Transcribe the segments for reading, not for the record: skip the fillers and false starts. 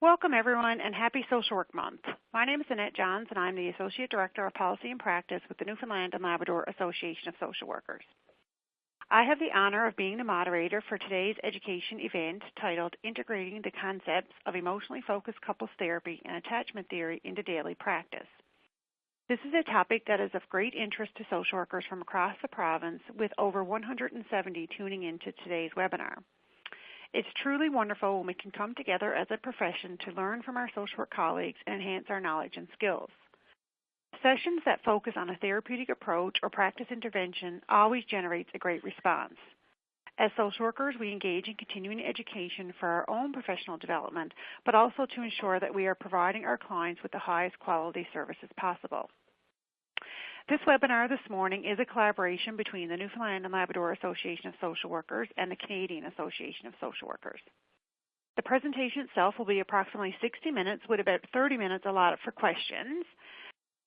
Welcome, everyone, and happy Social Work Month. My name is Annette Johns, and I'm the Associate Director of Policy and Practice with the Newfoundland and Labrador Association of Social Workers. I have the honor of being the moderator for today's education event titled Integrating the Concepts of Emotionally Focused Couples Therapy and Attachment Theory into Daily Practice. This is a topic that is of great interest to social workers from across the province, with over 170 tuning into today's webinar. It's truly wonderful when we can come together as a profession to learn from our social work colleagues and enhance our knowledge and skills. Sessions that focus on a therapeutic approach or practice intervention always generates a great response. As social workers, we engage in continuing education for our own professional development, but also to ensure that we are providing our clients with the highest quality services possible. This webinar this morning is a collaboration between the Newfoundland and Labrador Association of Social Workers and the Canadian Association of Social Workers. The presentation itself will be approximately 60 minutes with about 30 minutes allotted for questions.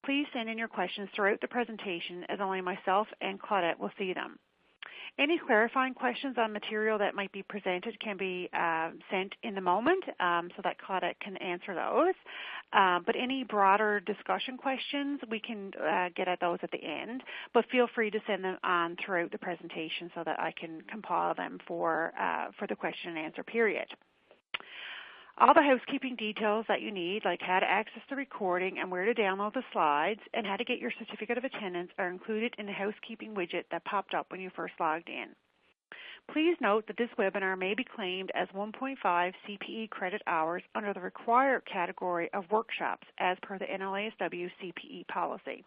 Please send in your questions throughout the presentation, as only myself and Claudette will see them. Any clarifying questions on material that might be presented can be sent in the moment so that Claudette can answer those. But any broader discussion questions, we can get at those at the end. But feel free to send them on throughout the presentation so that I can compile them for the question and answer period. All the housekeeping details that you need, like how to access the recording and where to download the slides and how to get your certificate of attendance, are included in the housekeeping widget that popped up when you first logged in. Please note that this webinar may be claimed as 1.5 CPE credit hours under the required category of workshops as per the NLASW CPE policy.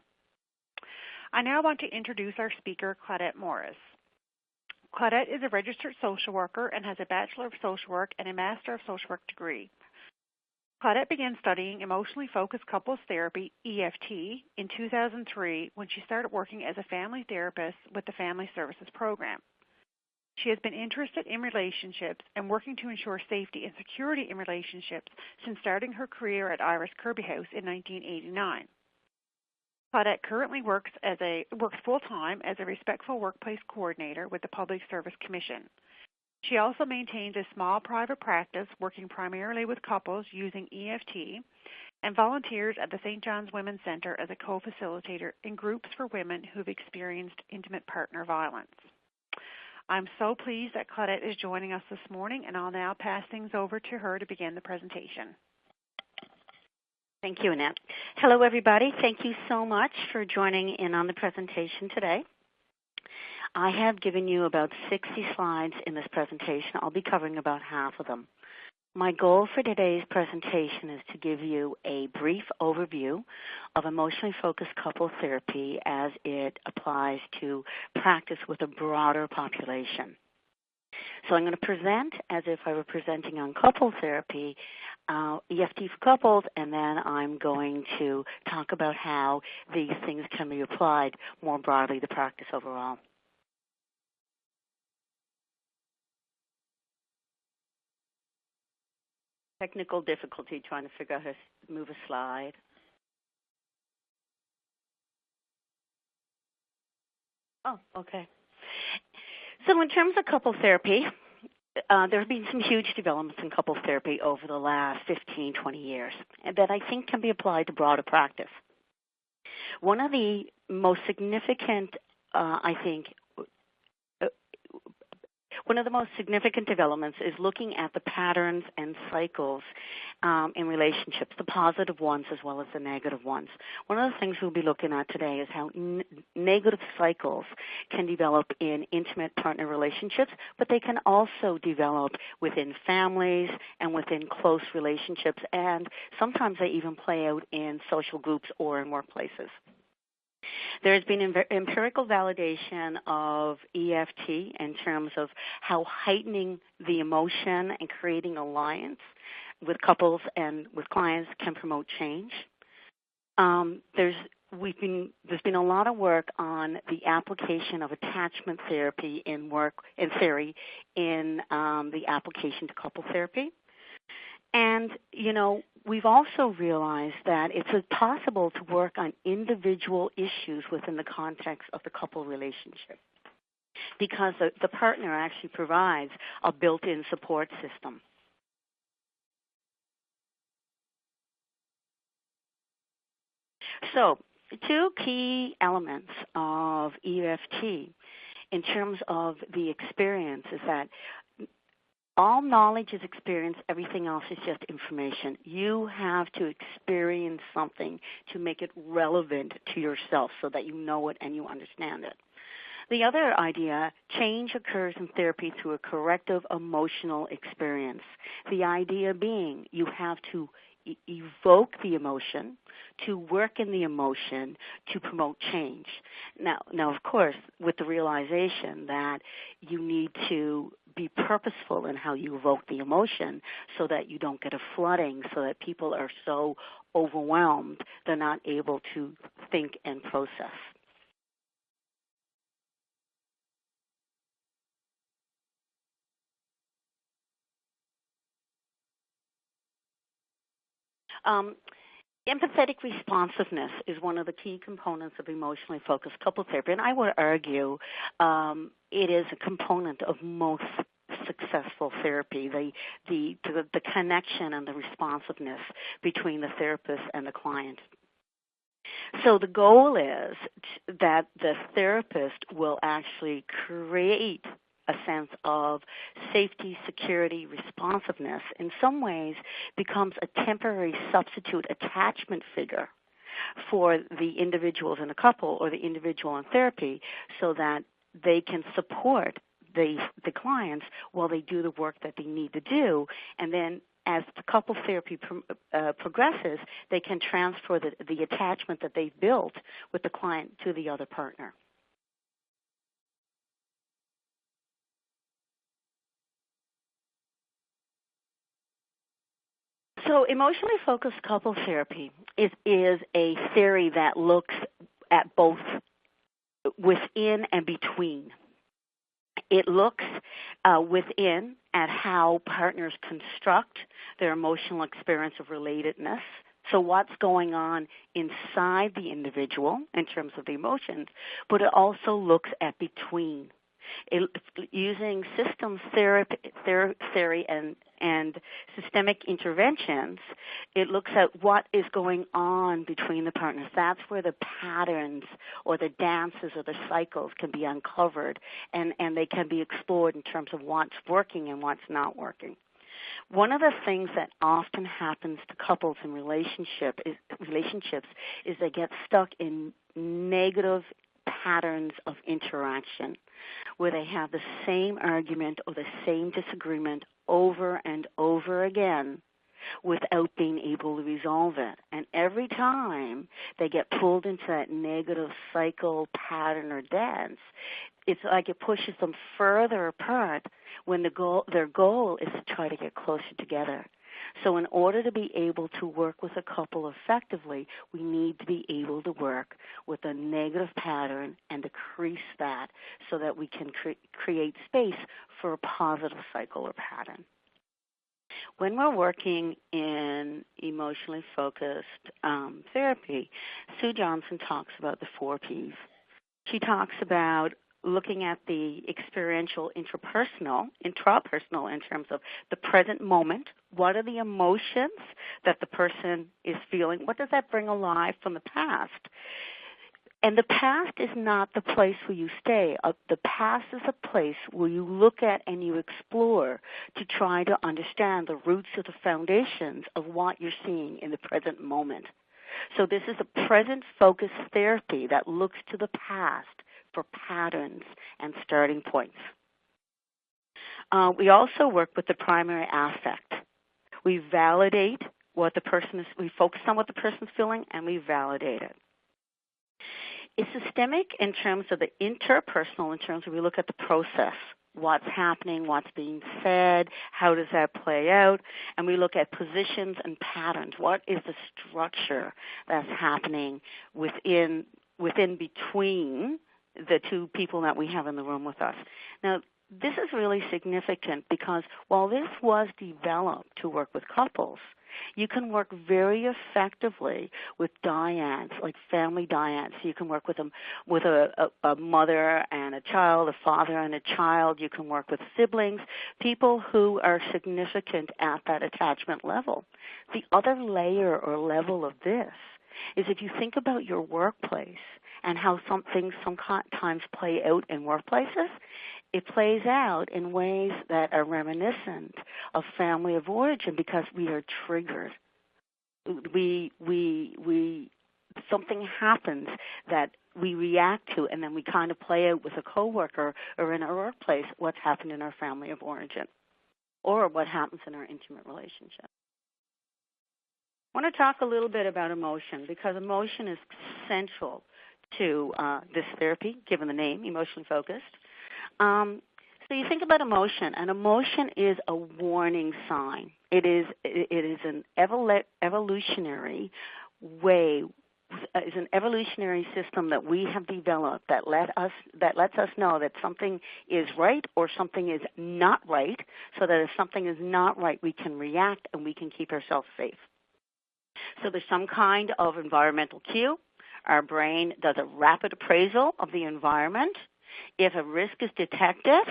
I now want to introduce our speaker, Claudette Morris. Claudette is a registered social worker and has a Bachelor of Social Work and a Master of Social Work degree. Claudette began studying emotionally focused couples therapy, EFT, in 2003 when she started working as a family therapist with the Family Services Program. She has been interested in relationships and working to ensure safety and security in relationships since starting her career at Iris Kirby House in 1989. Claudette currently works full-time as a Respectful Workplace Coordinator with the Public Service Commission. She also maintains a small private practice working primarily with couples using EFT and volunteers at the St. John's Women's Center as a co-facilitator in groups for women who have experienced intimate partner violence. I'm so pleased that Claudette is joining us this morning, and I'll now pass things over to her to begin the presentation. Thank you, Annette. Hello, everybody. Thank you so much for joining in on the presentation today. I have given you about 60 slides in this presentation. I'll be covering about half of them. My goal for today's presentation is to give you a brief overview of emotionally focused couple therapy as it applies to practice with a broader population. So I'm going to present as if I were presenting on couple therapy, EFT for couples, and then I'm going to talk about how these things can be applied more broadly to practice overall. Technical difficulty trying to figure out how to move a slide. Oh, okay. So in terms of couple therapy, there have been some huge developments in couple therapy over the last 15, 20 years that I think can be applied to broader practice. One of the most significant, one of the most significant developments is looking at the patterns and cycles in relationships, the positive ones as well as the negative ones. One of the things we'll be looking at today is how negative cycles can develop in intimate partner relationships, but they can also develop within families and within close relationships, and sometimes they even play out in social groups or in workplaces. There has been empirical validation of EFT in terms of how heightening the emotion and creating alliance with couples and with clients can promote change. There's been a lot of work on the application of attachment therapy in theory in the application to couple therapy. And, we've also realized that it's possible to work on individual issues within the context of the couple relationship because the partner actually provides a built-in support system. So, two key elements of EFT in terms of the experience is that all knowledge is experience, everything else is just information. You have to experience something to make it relevant to yourself so that you know it and you understand it. The other idea, change occurs in therapy through a corrective emotional experience. The idea being you have to evoke the emotion, to work in the emotion, to promote change. Now, of course, with the realization that you need to be purposeful in how you evoke the emotion so that you don't get a flooding, so that people are so overwhelmed they're not able to think and process. Um, Empathetic responsiveness is one of the key components of emotionally focused couple therapy, and I would argue it is a component of most successful therapy, the connection and the responsiveness between the therapist and the client. So the goal is that the therapist will actually create a sense of safety, security, responsiveness, in some ways becomes a temporary substitute attachment figure for the individuals in a couple or the individual in therapy so that they can support the clients while they do the work that they need to do. And then as the couple therapy progresses, they can transfer the attachment that they've built with the client to the other partner. So emotionally focused couple therapy is a theory that looks at both within and between. It looks within at how partners construct their emotional experience of relatedness. So what's going on inside the individual in terms of the emotions, but it also looks at between. Using systems theory and systemic interventions, it looks at what is going on between the partners. That's where the patterns or the dances or the cycles can be uncovered, and they can be explored in terms of what's working and what's not working. One of the things that often happens to couples in relationships is they get stuck in negative patterns of interaction where they have the same argument or the same disagreement over and over again without being able to resolve it. And every time they get pulled into that negative cycle, pattern, or dance, it's like it pushes them further apart when their goal is to try to get closer together. So in order to be able to work with a couple effectively, we need to be able to work with a negative pattern and decrease that so that we can create space for a positive cycle or pattern. When we're working in emotionally focused therapy, Sue Johnson talks about the 4 Ps. She talks about looking at the experiential intrapersonal in terms of the present moment. What are the emotions that the person is feeling? What does that bring alive from the past? And the past is not the place where you stay. The past is a place where you look at and you explore to try to understand the roots of the foundations of what you're seeing in the present moment. So this is a present-focused therapy that looks to the past for patterns and starting points. We also work with the primary affect. We validate what the person is, we focus on what the person's feeling, and we validate it. It's systemic in terms of the interpersonal, in terms of we look at the process, what's happening, what's being said, how does that play out, and we look at positions and patterns. What is the structure that's happening within between the 2 people that we have in the room with us? Now, this is really significant because while this was developed to work with couples, you can work very effectively with dyads, like family dyads. You can work with them with a mother and a child, a father and a child. You can work with siblings, people who are significant at that attachment level. The other layer or level of this is if you think about your workplace and how some things sometimes play out in workplaces, it plays out in ways that are reminiscent of family of origin because we are triggered. Something happens that we react to, and then we kind of play out with a coworker or in our workplace what's happened in our family of origin or what happens in our intimate relationship. I want to talk a little bit about emotion because emotion is central to this therapy, given the name, emotionally focused. So you think about emotion, and emotion is a warning sign. It is an evolutionary way, is an evolutionary system that we have developed that lets us know that something is right or something is not right, so that if something is not right, we can react and we can keep ourselves safe. So there's some kind of environmental cue. Our brain does a rapid appraisal of the environment. If a risk is detected,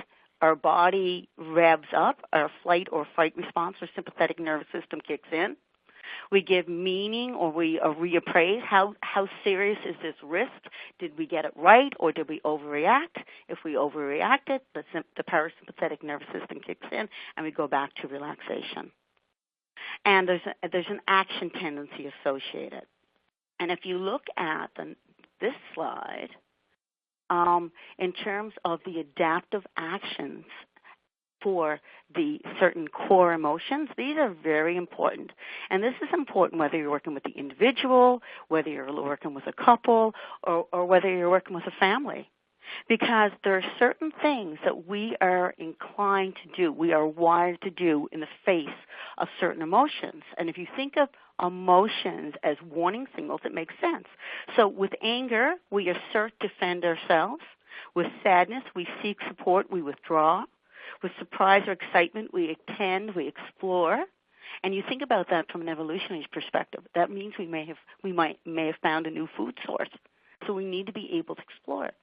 our body revs up, our flight or fight response, or sympathetic nervous system kicks in. We give meaning or we reappraise how serious is this risk? Did we get it right or did we overreact? If we overreacted, the parasympathetic nervous system kicks in and we go back to relaxation. And there's an action tendency associated. And if you look at this slide, in terms of the adaptive actions for the certain core emotions, these are very important. And this is important whether you're working with the individual, whether you're working with a couple, or whether you're working with a family. Because there are certain things that we are inclined to do, we are wired to do in the face of certain emotions. And if you think of emotions as warning signals, it makes sense. So with anger, we assert, defend ourselves. With sadness, we seek support, we withdraw. With surprise or excitement, we attend, we explore. And you think about that from an evolutionary perspective. That means we may have found a new food source. So we need to be able to explore it.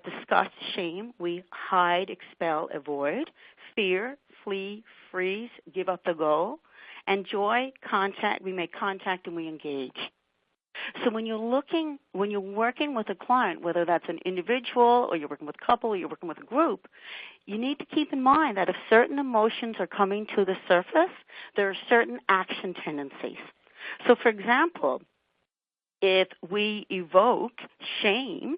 Disgust, shame, we hide, expel, avoid. Fear, flee, freeze, give up the goal. And joy, contact, we make contact and we engage. So when you're working with a client, whether that's an individual or you're working with a couple or you're working with a group, you need to keep in mind that if certain emotions are coming to the surface, there are certain action tendencies. So for example, if we evoke shame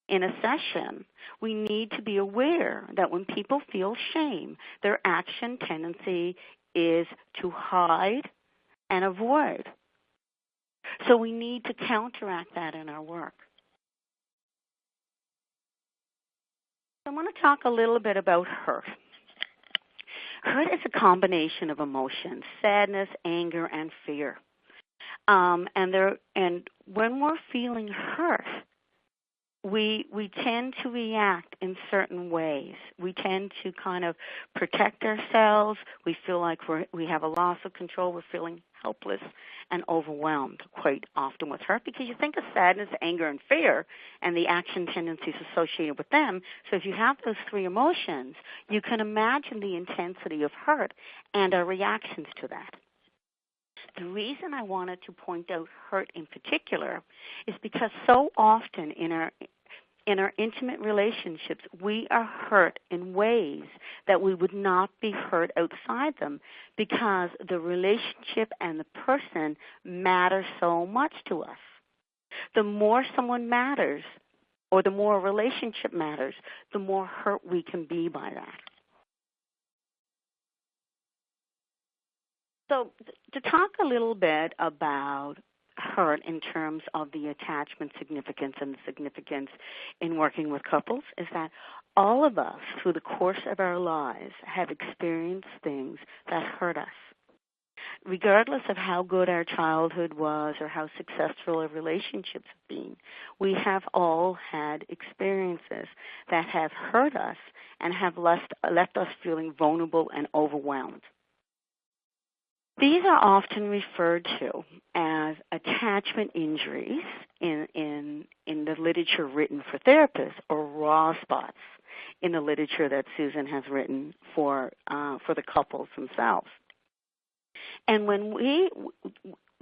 in a session, we need to be aware that when people feel shame, their action tendency is to hide and avoid. So we need to counteract that in our work. I want to talk a little bit about hurt. Hurt is a combination of emotions, sadness, anger, and fear. And when we're feeling hurt, we tend to react in certain ways. We tend to kind of protect ourselves. We feel like we have a loss of control. We're feeling helpless and overwhelmed quite often with hurt because you think of sadness, anger, and fear and the action tendencies associated with them. So if you have those three emotions, you can imagine the intensity of hurt and our reactions to that. The reason I wanted to point out hurt in particular is because so often in our intimate relationships, we are hurt in ways that we would not be hurt outside them because the relationship and the person matter so much to us. The more someone matters, or the more a relationship matters, the more hurt we can be by that. So to talk a little bit about hurt in terms of the attachment significance and the significance in working with couples is that all of us through the course of our lives have experienced things that hurt us. Regardless of how good our childhood was or how successful our relationships have been, we have all had experiences that have hurt us and have left us feeling vulnerable and overwhelmed. These are often referred to as attachment injuries in the literature written for therapists, or raw spots in the literature that Susan has written for the couples themselves. And when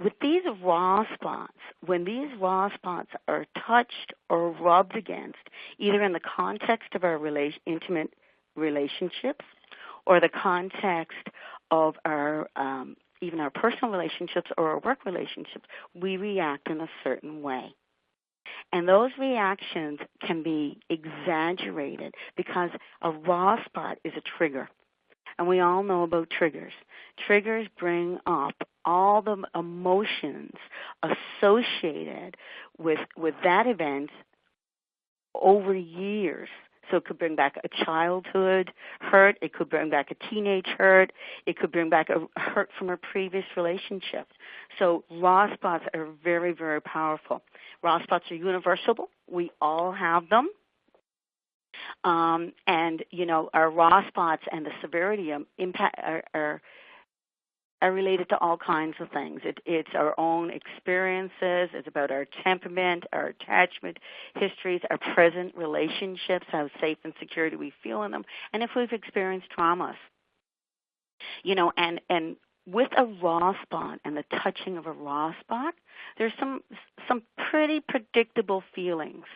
with these raw spots, when these raw spots are touched or rubbed against, either in the context of our intimate relationships or the context of our even our personal relationships or our work relationships, we react in a certain way. And those reactions can be exaggerated because a raw spot is a trigger. And we all know about triggers. Triggers bring up all the emotions associated with that event over years. So it could bring back a childhood hurt. It could bring back a teenage hurt. It could bring back a hurt from a previous relationship. So raw spots are very, very powerful. Raw spots are universal. We all have them. And, our raw spots and the severity of impact are related to all kinds of things. It's our own experiences. It's about our temperament, our attachment histories, our present relationships, how safe and secure do we feel in them, and if we've experienced traumas. And with a raw spot and the touching of a raw spot, there's some pretty predictable feelings.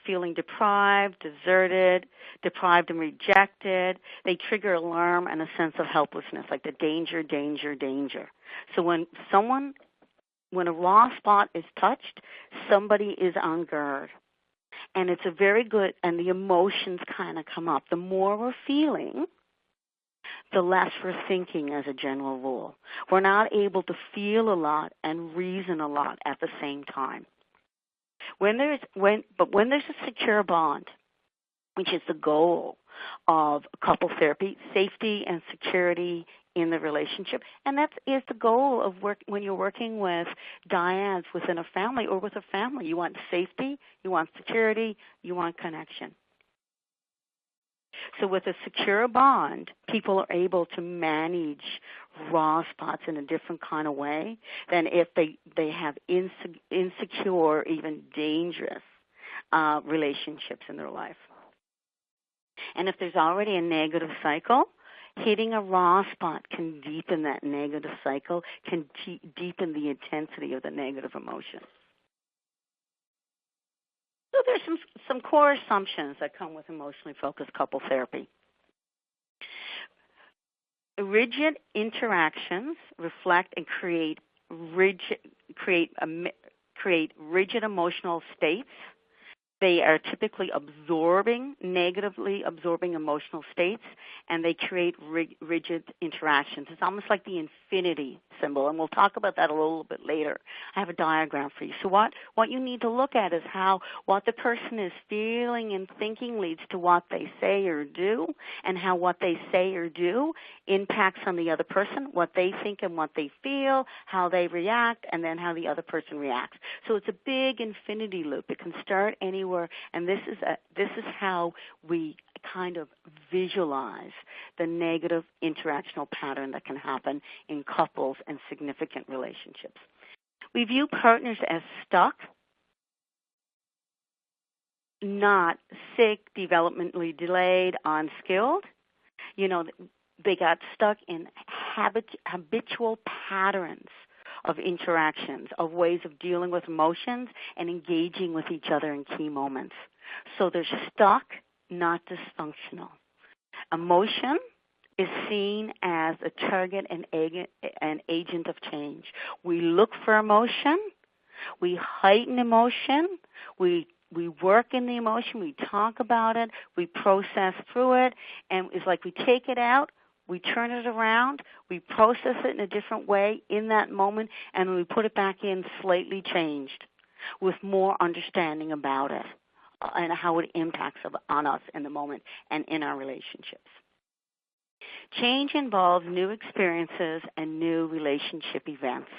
Feeling deprived, deserted, deprived and rejected. They trigger alarm and a sense of helplessness, like the danger, danger, danger. So when a raw spot is touched, somebody is on guard. And it's a very good, and the emotions kind of come up. The more we're feeling, the less we're thinking as a general rule. We're not able to feel a lot and reason a lot at the same time. When there's a secure bond, which is the goal of couple therapy, safety and security in the relationship, and that is the goal of when you're working with dyads within a family or with a family. You want safety, you want security, you want connection. So with a secure bond, people are able to manage raw spots in a different kind of way than if they have insecure, even dangerous relationships in their life. And if there's already a negative cycle, hitting a raw spot can deepen that negative cycle, can deepen the intensity of the negative emotion. So there's some core assumptions that come with emotionally focused couple therapy. Rigid interactions reflect and create rigid emotional states. They are typically negatively absorbing emotional states, and they create rigid interactions. It's almost like the infinity symbol, and we'll talk about that a little bit later. I have a diagram for you. So what you need to look at is how what the person is feeling and thinking leads to what they say or do, and how what they say or do impacts on the other person, what they think and what they feel, how they react, and then how the other person reacts. So it's a big infinity loop. It can start anywhere. And this is how we kind of visualize the negative interactional pattern that can happen in couples and significant relationships. We view partners as stuck, not sick, developmentally delayed, unskilled. They got stuck in habitual patterns of interactions, of ways of dealing with emotions and engaging with each other in key moments. So they're stuck, not dysfunctional. Emotion is seen as a target and an agent of change. We look for emotion, we heighten emotion, we work in the emotion, we talk about it, we process through it, and it's like we take it out, we turn it around, we process it in a different way in that moment, and we put it back in slightly changed with more understanding about it and how it impacts on us in the moment and in our relationships. Change involves new experiences and new relationship events.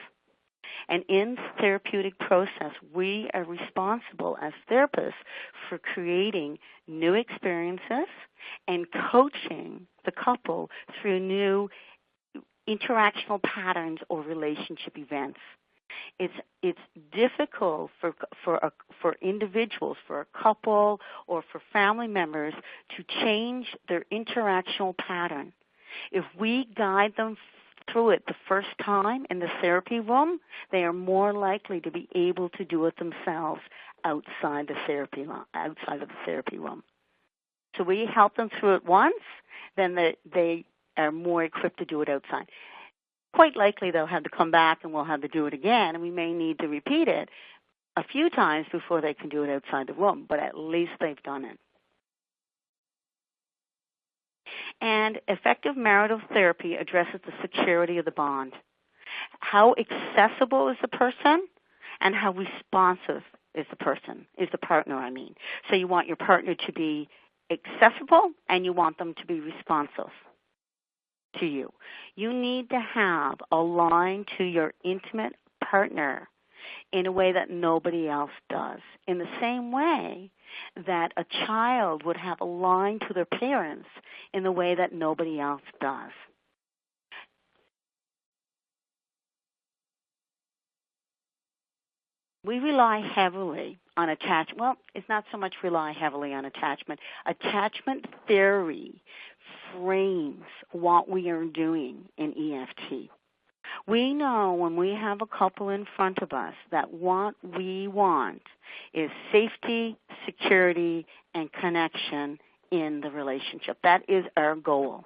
And in the therapeutic process, we are responsible as therapists for creating new experiences and coaching the couple through new interactional patterns or relationship events. It's difficult for individuals, for a couple, or for family members to change their interactional pattern. If we guide them through it the first time in the therapy room, they are more likely to be able to do it themselves outside the therapy outside of the therapy room. So we help them through it once, then they are more equipped to do it outside. Quite likely they'll have to come back and we'll have to do it again, and we may need to repeat it a few times before they can do it outside the room, but at least they've done it. And effective marital therapy addresses the security of the bond. How accessible is the person and how responsive is the person, is the partner, I mean. So you want your partner to be accessible and you want them to be responsive to you. You need to have a line to your intimate partner in a way that nobody else does. In the same way that a child would have a line to their parents in the way that nobody else does. We rely heavily on attachment. Well, it's not so much rely heavily on attachment. Attachment theory frames what we are doing in EFT. We know when we have a couple in front of us that what we want is safety, security, and connection in the relationship. That is our goal.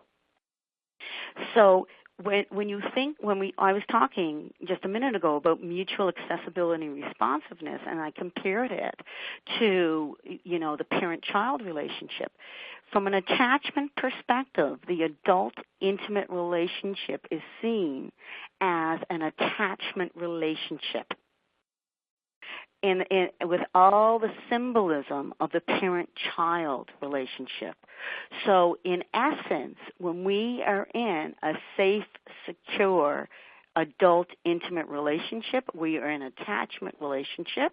So when you think, I was talking just a minute ago about mutual accessibility and responsiveness, and I compared it to, the parent-child relationship. From an attachment perspective, the adult intimate relationship is seen as an attachment relationship with all the symbolism of the parent-child relationship. So in essence, when we are in a safe, secure, adult intimate relationship, we are in an attachment relationship,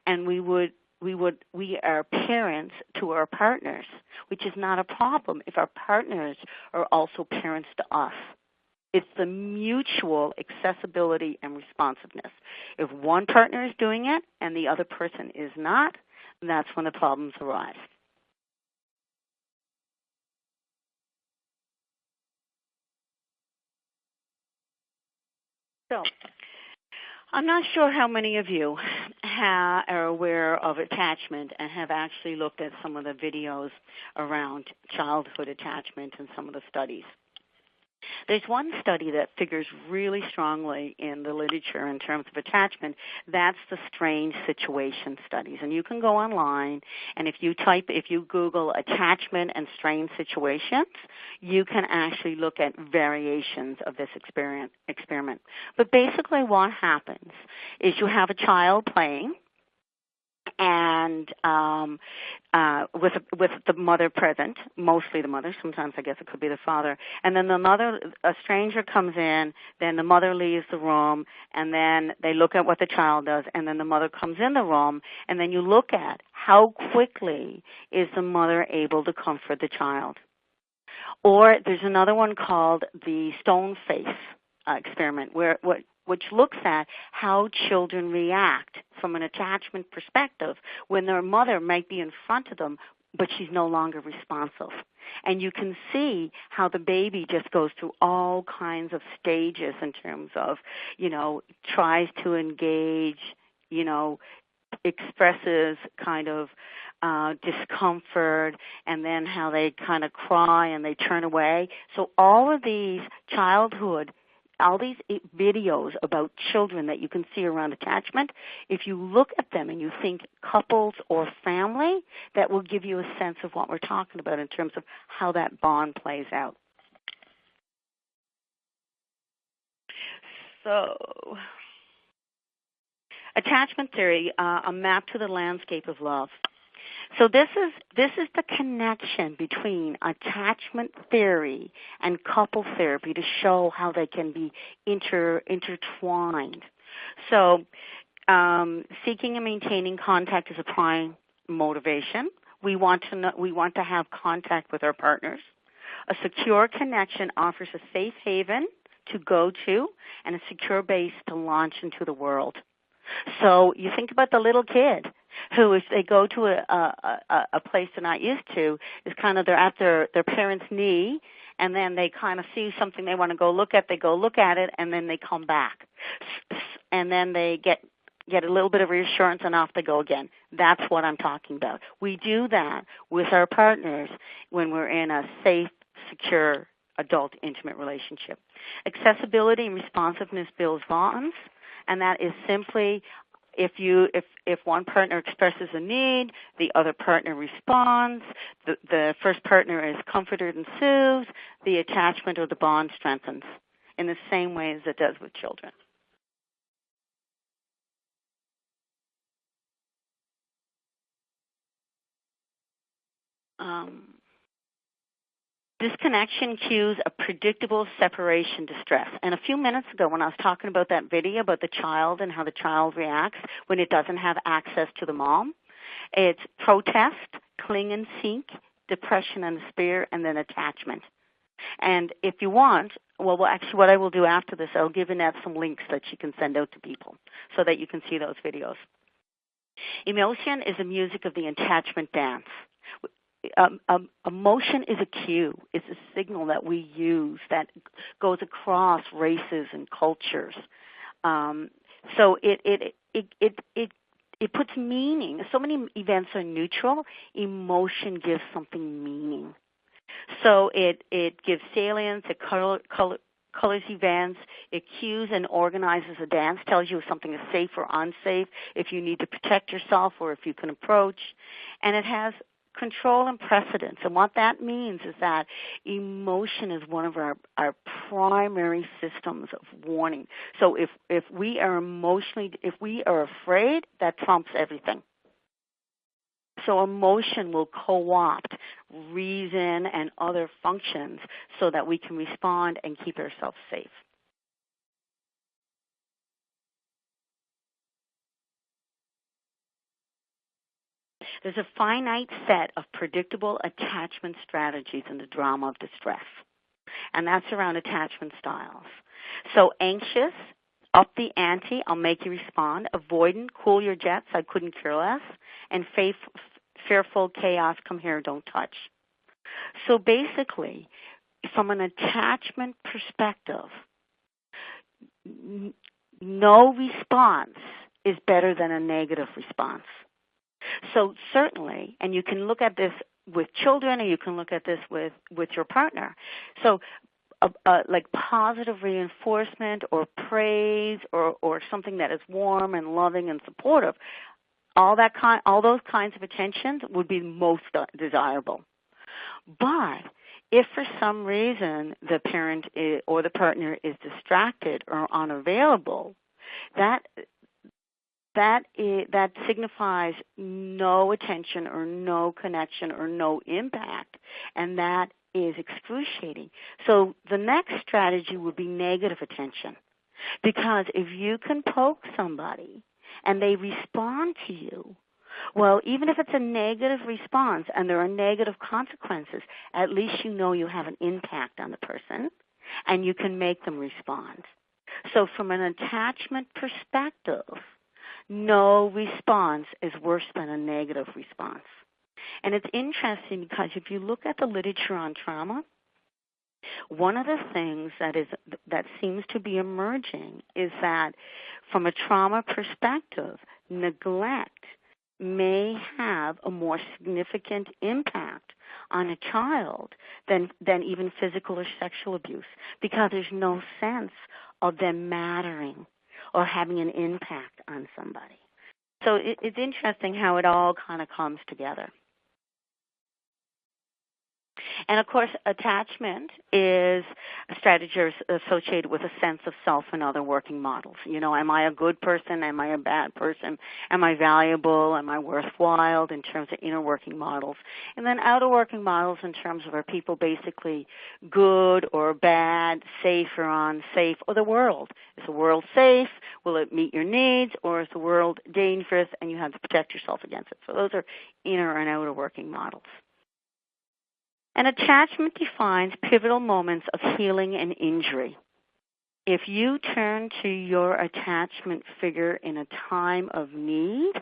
and we are parents to our partners, which is not a problem if our partners are also parents to us. It's the mutual accessibility and responsiveness. If one partner is doing it and the other person is not, that's when the problems arise. So, I'm not sure how many of you are aware of attachment and have actually looked at some of the videos around childhood attachment and some of the studies. There's one study that figures really strongly in the literature in terms of attachment. That's the strange situation studies. And you can go online, and if you Google attachment and strange situations, you can actually look at variations of this experiment. But basically what happens is you have a child playing, and with the mother present, mostly the mother. Sometimes I guess it could be the father. And then a stranger comes in, then the mother leaves the room, and then they look at what the child does, and then the mother comes in the room, and then you look at how quickly is the mother able to comfort the child. Or there's another one called the Stonefaced Experiment, which looks at how children react from an attachment perspective when their mother might be in front of them, but she's no longer responsive. And you can see how the baby just goes through all kinds of stages in terms of, tries to engage, expresses kind of discomfort, and then how they kind of cry and they turn away. So all of these all these videos about children that you can see around attachment, if you look at them and you think couples or family, that will give you a sense of what we're talking about in terms of how that bond plays out. So, attachment theory, a map to the landscape of love. So this is the connection between attachment theory and couple therapy to show how they can be intertwined. So seeking and maintaining contact is a prime motivation. We want to have contact with our partners. A secure connection offers a safe haven to go to and a secure base to launch into the world. So you think about the little kid who, if they go to a place they're not used to, is kind of they're at their parents' knee, and then they kind of see something they want to go look at, they go look at it, and then they come back. And then they get a little bit of reassurance, and off they go again. That's what I'm talking about. We do that with our partners when we're in a safe, secure, adult, intimate relationship. Accessibility and responsiveness builds bonds, and that is simply if one partner expresses a need, the other partner responds, the first partner is comforted and soothed, the attachment or the bond strengthens in the same way as it does with children. Disconnection cues a predictable separation distress. And a few minutes ago when I was talking about that video about the child and how the child reacts when it doesn't have access to the mom, it's protest, cling and seek, depression and despair, and then attachment. And if you want, well, actually what I will do after this, I'll give Annette some links that she can send out to people so that you can see those videos. Emotion is the music of the attachment dance. Emotion is a cue. It's a signal that we use that goes across races and cultures. So it puts meaning. So many events are neutral. Emotion gives something meaning. So it gives salience. It colors events. It cues and organizes a dance. Tells you if something is safe or unsafe. If you need to protect yourself or if you can approach. And it has control and precedence. And what that means is that emotion is one of our primary systems of warning. So if we are afraid, that trumps everything. So emotion will co-opt reason and other functions so that we can respond and keep ourselves safe. There's a finite set of predictable attachment strategies in the drama of distress, and that's around attachment styles. So anxious, up the ante, I'll make you respond. Avoidant, cool your jets, I couldn't care less. And fearful, chaos, come here, don't touch. So basically, from an attachment perspective, no response is better than a negative response. So certainly, and you can look at this with children, or you can look at this with your partner. So like positive reinforcement or praise or something that is warm and loving and supportive, all those kinds of attentions would be most desirable. But if for some reason the parent or the partner is distracted or unavailable, that signifies no attention or no connection or no impact, and that is excruciating. So the next strategy would be negative attention, because if you can poke somebody and they respond to you, well, even if it's a negative response and there are negative consequences, at least you know you have an impact on the person and you can make them respond. So from an attachment perspective, no response is worse than a negative response. And it's interesting because if you look at the literature on trauma, one of the things that seems to be emerging is that from a trauma perspective, neglect may have a more significant impact on a child than even physical or sexual abuse, because there's no sense of them mattering or having an impact on somebody. So it's interesting how it all kind of comes together. And, of course, attachment is a strategy associated with a sense of self and other working models. You know, am I a good person? Am I a bad person? Am I valuable? Am I worthwhile in terms of inner working models? And then outer working models in terms of are people basically good or bad, safe or unsafe, or the world. Is the world safe? Will it meet your needs? Or is the world dangerous and you have to protect yourself against it? So those are inner and outer working models. And attachment defines pivotal moments of healing and injury. If you turn to your attachment figure in a time of need,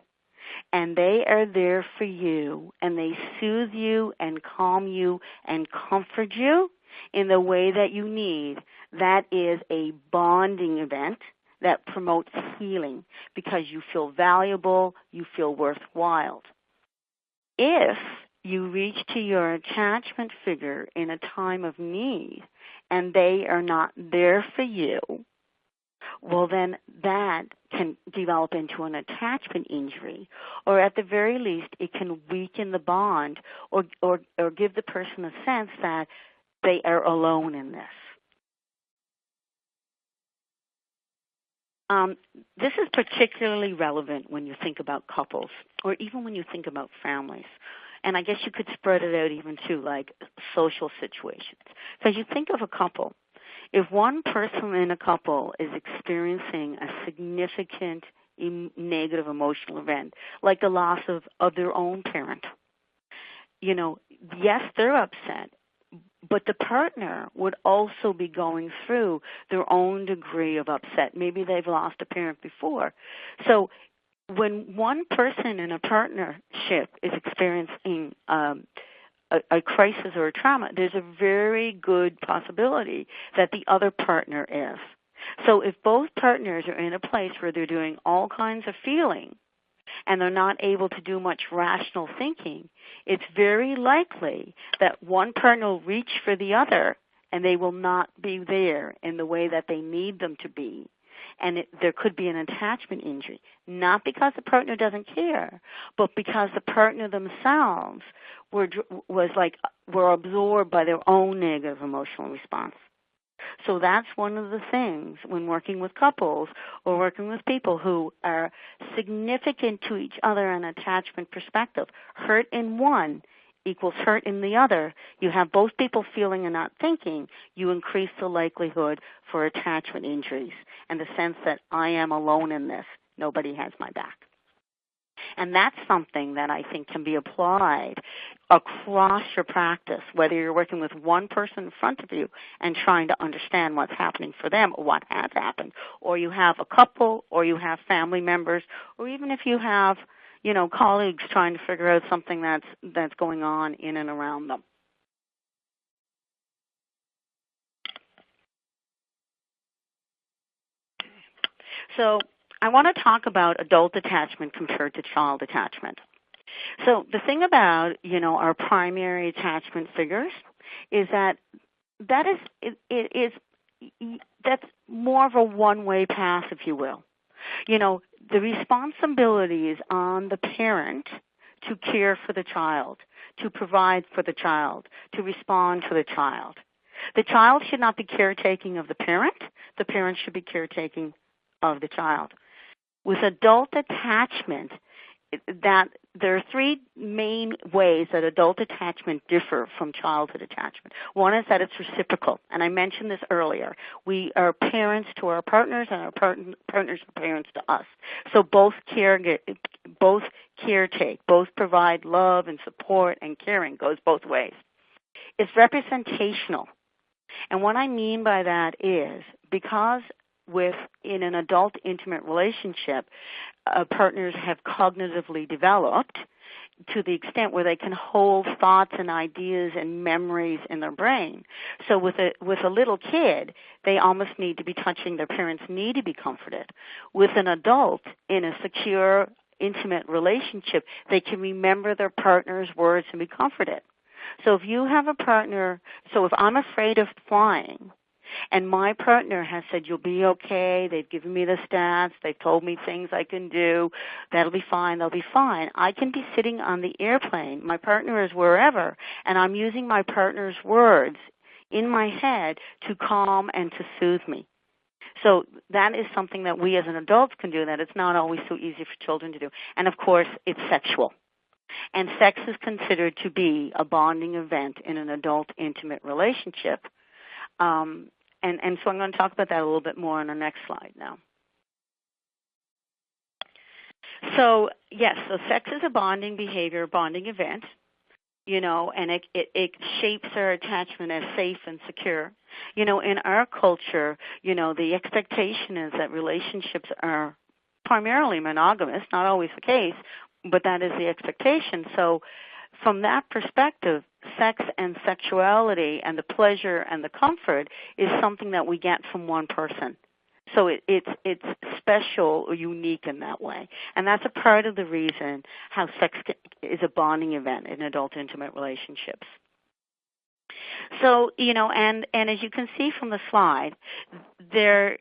and they are there for you, and they soothe you and calm you and comfort you, in the way that you need, that is a bonding event that promotes healing because you feel valuable, you feel worthwhile. If you reach to your attachment figure in a time of need and they are not there for you, well, then that can develop into an attachment injury, or at the very least, it can weaken the bond or give the person a sense that they are alone in this. This is particularly relevant when you think about couples or even when you think about families. And I guess you could spread it out even to like social situations. Because you think of a couple. If one person in a couple is experiencing a significant negative emotional event, like the loss of their own parent, yes, they're upset, but the partner would also be going through their own degree of upset. Maybe they've lost a parent before. So when one person in a partnership is experiencing a crisis or a trauma, there's a very good possibility that the other partner is. So if both partners are in a place where they're doing all kinds of feeling and they're not able to do much rational thinking, it's very likely that one partner will reach for the other and they will not be there in the way that they need them to be. And there could be an attachment injury, not because the partner doesn't care, but because the partner themselves were absorbed by their own negative emotional response. So that's one of the things when working with couples or working with people who are significant to each other in an attachment perspective. Hurt in one equals hurt in the other. You have both people feeling and not thinking, you increase the likelihood for attachment injuries and the sense that I am alone in this. Nobody has my back. And that's something that I think can be applied across your practice, whether you're working with one person in front of you and trying to understand what's happening for them or what has happened, or you have a couple, or you have family members, or even if you have, colleagues trying to figure out something that's going on in and around them. So I want to talk about adult attachment compared to child attachment. So the thing about, our primary attachment figures is that's more of a one-way path, if you will. The responsibility is on the parent to care for the child, to provide for the child, to respond to the child. The child should not be caretaking of the parent. The parent should be caretaking of the child. With adult attachment, that there are three main ways that adult attachment differ from childhood attachment. One is that it's reciprocal, and I mentioned this earlier. We are parents to our partners, and our partners are parents to us. So both caretake, both provide love and support and caring, goes both ways. It's representational, and what I mean by that is because in an adult intimate relationship, partners have cognitively developed to the extent where they can hold thoughts and ideas and memories in their brain. So with a little kid, they almost need to be touching their parents' knee to be comforted. With an adult in a secure, intimate relationship, they can remember their partner's words and be comforted. So if you have a partner, if I'm afraid of flying, and my partner has said, you'll be okay, they've given me the stats, they've told me things I can do, that'll be fine, they'll be fine. I can be sitting on the airplane, my partner is wherever, and I'm using my partner's words in my head to calm and to soothe me. So that is something that we as an adults can do that it's not always so easy for children to do. And of course, it's sexual. And sex is considered to be a bonding event in an adult intimate relationship. And so I'm going to talk about that a little bit more on our next slide now. So, yes, sex is a bonding behavior, bonding event, and it shapes our attachment as safe and secure. In our culture, the expectation is that relationships are primarily monogamous, not always the case, but that is the expectation. So from that perspective, sex and sexuality and the pleasure and the comfort is something that we get from one person. So it's special or unique in that way. And that's a part of the reason how sex is a bonding event in adult intimate relationships. So, and as you can see from the slide, there's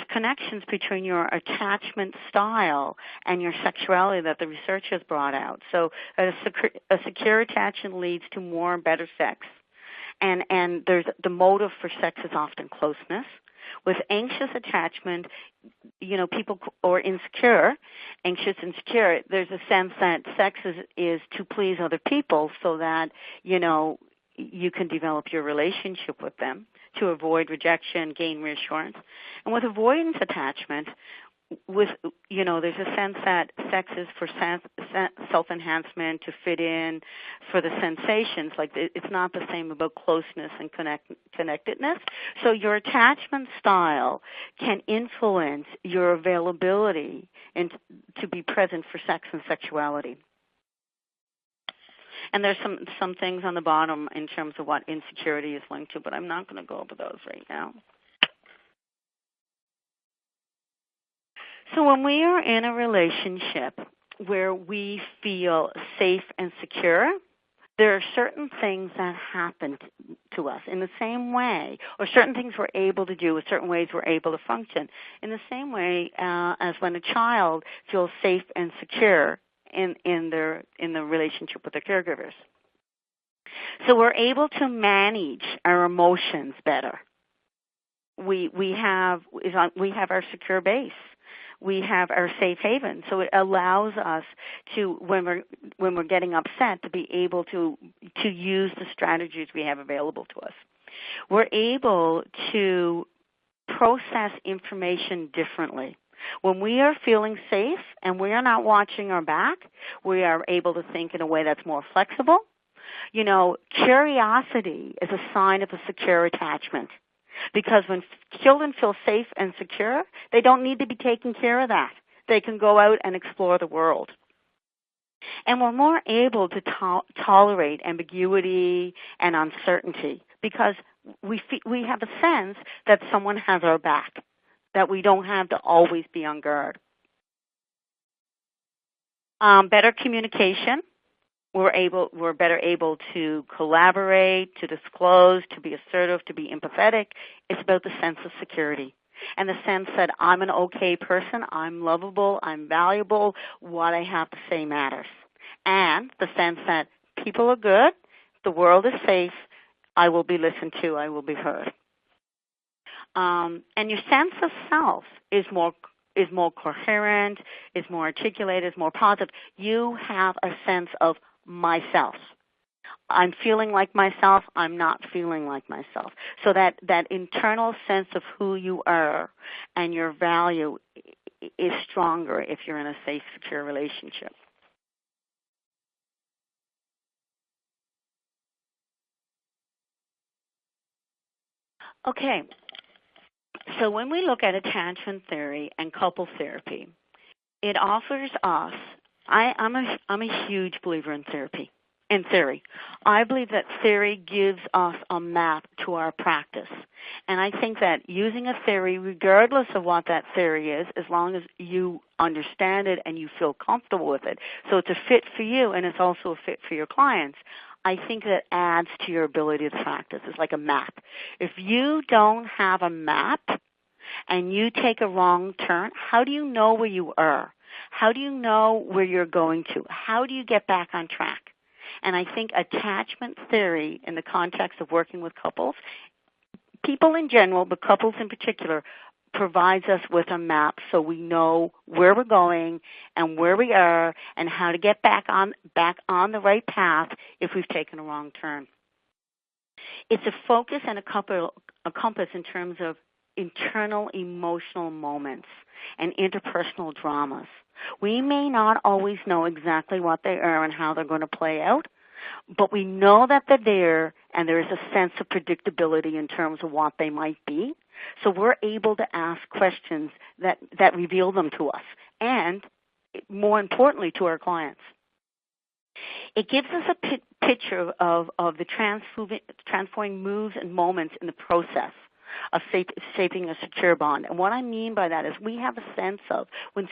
connections between your attachment style and your sexuality that the research has brought out. So a secure attachment leads to more and better sex. And there's the motive for sex is often closeness. With anxious attachment, people or anxious, insecure, there's a sense that sex is to please other people so that, you can develop your relationship with them to avoid rejection, gain reassurance. And with avoidance attachment, there's a sense that sex is for self-enhancement, to fit in, for the sensations. Like it's not the same about closeness and connectedness. So your attachment style can influence your availability and to be present for sex and sexuality. And there's some things on the bottom in terms of what insecurity is linked to, but I'm not going to go over those right now. So when we are in a relationship where we feel safe and secure, there are certain things that happen to us in the same way, or certain things we're able to do, or certain ways we're able to function, in the same way as when a child feels safe and secure in the relationship with their caregivers. So we're able to manage our emotions better. We have our secure base. We have our safe haven. So it allows us to, when we're getting upset, to be able to use the strategies we have available to us. We're able to process information differently. When we are feeling safe and we are not watching our back, we are able to think in a way that's more flexible. Curiosity is a sign of a secure attachment. Because when children feel safe and secure, they don't need to be taking care of that. They can go out and explore the world. And we're more able to tolerate ambiguity and uncertainty because we have a sense that someone has our back, that we don't have to always be on guard. Better communication. We're better able to collaborate, to disclose, to be assertive, to be empathetic. It's about the sense of security and the sense that I'm an okay person, I'm lovable, I'm valuable, what I have to say matters. And the sense that people are good, the world is safe, I will be listened to, I will be heard. And your sense of self is more coherent, is more articulate, is more positive. You have a sense of myself. I'm feeling like myself, I'm not feeling like myself. So that internal sense of who you are and your value is stronger if you're in a safe, secure relationship. Okay, so when we look at attachment theory and couple therapy, it offers us, I'm a huge believer in therapy. In theory, I believe that theory gives us a map to our practice. And I think that using a theory, regardless of what that theory is, as long as you understand it and you feel comfortable with it, so it's a fit for you and it's also a fit for your clients, I think that adds to your ability to practice. It's like a map. If you don't have a map and you take a wrong turn, how do you know where you are? How do you know where you're going to? How do you get back on track? And I think attachment theory in the context of working with couples, people in general, but couples in particular, provides us with a map so we know where we're going and where we are and how to get back on the right path if we've taken a wrong turn. It's a focus and a compass in terms of internal emotional moments and interpersonal dramas. We may not always know exactly what they are and how they're going to play out, but we know that they're there and there is a sense of predictability in terms of what they might be. So we're able to ask questions that reveal them to us and, more importantly, to our clients. It gives us a picture of the transforming moves and moments in the process of shaping a secure bond. And what I mean by that is we have a sense of when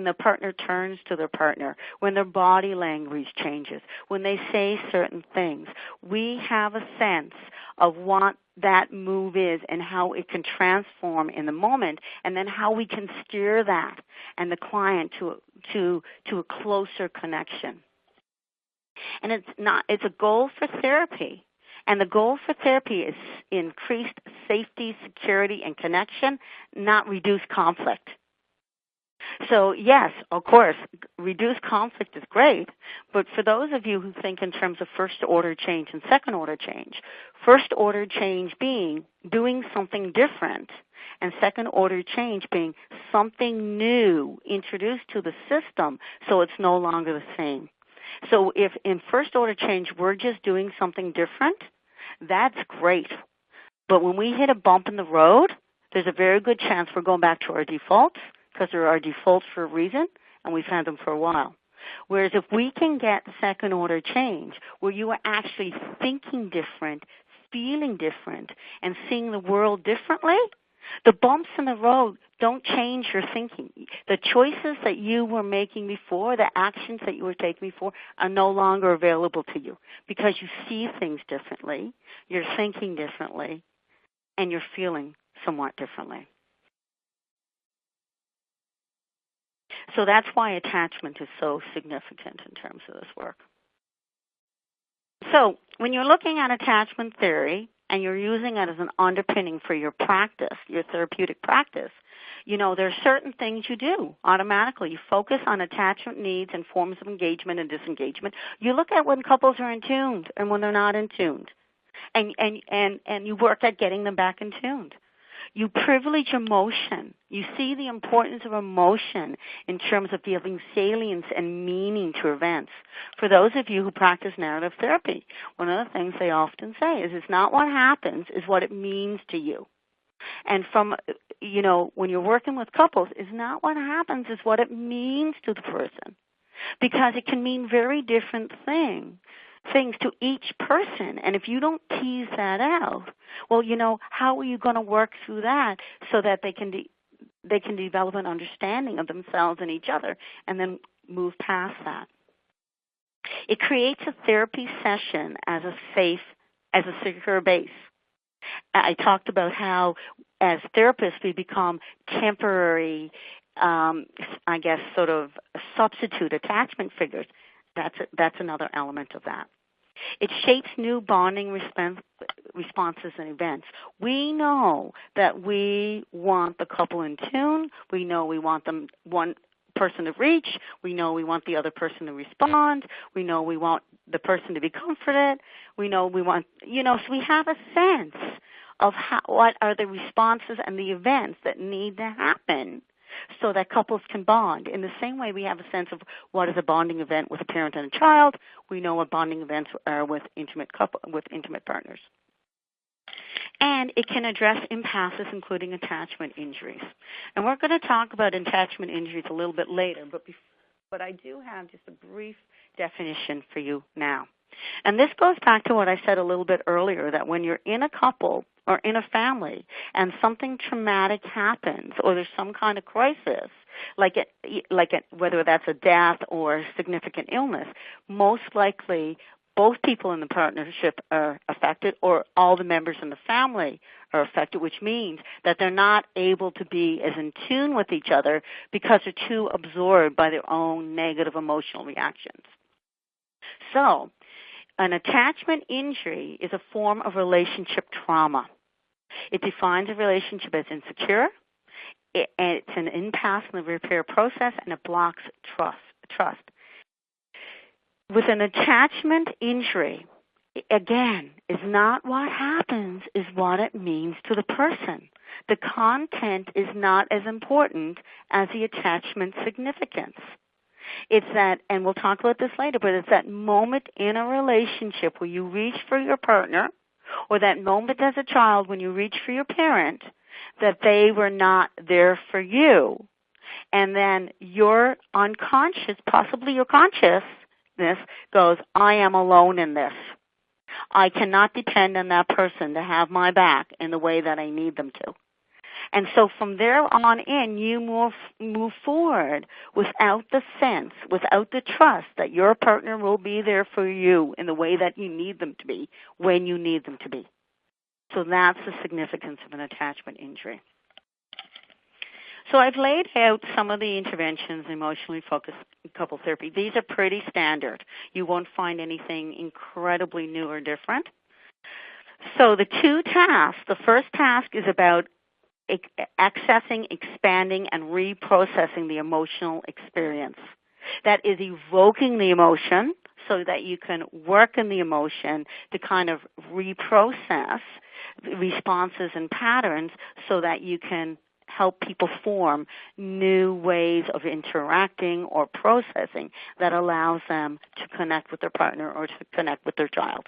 the partner turns to their partner, when their body language changes, when they say certain things, we have a sense of what that move is and how it can transform in the moment, and then how we can steer that and the client to a closer connection. And it's a goal for therapy. And the goal for therapy is increased safety, security, and connection, not reduced conflict. So yes, of course, reduced conflict is great, but for those of you who think in terms of first-order change and second-order change, first-order change being doing something different, and second-order change being something new introduced to the system so it's no longer the same. So if in first-order change we're just doing something different, that's great. But when we hit a bump in the road, there's a very good chance we're going back to our defaults, because there are defaults for a reason, and we've had them for a while. Whereas if we can get second-order change, where you are actually thinking different, feeling different, and seeing the world differently, the bumps in the road don't change your thinking. The choices that you were making before, the actions that you were taking before, are no longer available to you because you see things differently, you're thinking differently, and you're feeling somewhat differently. So that's why attachment is so significant in terms of this work. So when you're looking at attachment theory and you're using it as an underpinning for your practice, your therapeutic practice, there are certain things you do automatically. You focus on attachment needs and forms of engagement and disengagement. You look at when couples are in tune and when they're not in tune, and you work at getting them back in tune. You privilege emotion. You see the importance of emotion in terms of giving salience and meaning to events. For those of you who practice narrative therapy, one of the things they often say is it's not what happens, it's what it means to you. And when you're working with couples, it's not what happens, it's what it means to the person. Because it can mean very different things to each person. And if you don't tease that out, well, how are you going to work through that so that they can develop an understanding of themselves and each other and then move past that? It creates a therapy session as a secure base. I talked about how as therapists we become temporary, sort of substitute attachment figures. That's another element of that. It shapes new bonding responses and events. We know that we want the couple in tune. We know we want them one person to reach. We know we want the other person to respond. We know we want the person to be comforted. We know we want, so we have a sense of what are the responses and the events that need to happen so that couples can bond. In the same way we have a sense of what is a bonding event with a parent and a child, we know what bonding events are with intimate partners. And it can address impasses, including attachment injuries. And we're going to talk about attachment injuries a little bit later, but I do have just a brief definition for you now. And this goes back to what I said a little bit earlier, that when you're in a couple or in a family and something traumatic happens or there's some kind of crisis, whether that's a death or significant illness, most likely both people in the partnership are affected or all the members in the family are affected, which means that they're not able to be as in tune with each other because they're too absorbed by their own negative emotional reactions. So, an attachment injury is a form of relationship trauma. It defines a relationship as insecure, it's an impasse in the repair process, and it blocks trust. With an attachment injury, again, is not what happens, is what it means to the person. The content is not as important as the attachment significance. It's that, and we'll talk about this later, but it's that moment in a relationship where you reach for your partner, or that moment as a child when you reach for your parent, that they were not there for you. And then your unconscious, possibly your conscious, goes, I am alone in this. I cannot depend on that person to have my back in the way that I need them to. And so from there on in, you move forward without the sense, without the trust that your partner will be there for you in the way that you need them to be, when you need them to be. So that's the significance of an attachment injury. So I've laid out some of the interventions in emotionally focused couple therapy. These are pretty standard. You won't find anything incredibly new or different. So the two tasks, the first task is about accessing, expanding, and reprocessing the emotional experience. That is evoking the emotion so that you can work in the emotion to kind of reprocess responses and patterns so that you can help people form new ways of interacting or processing that allows them to connect with their partner or to connect with their child.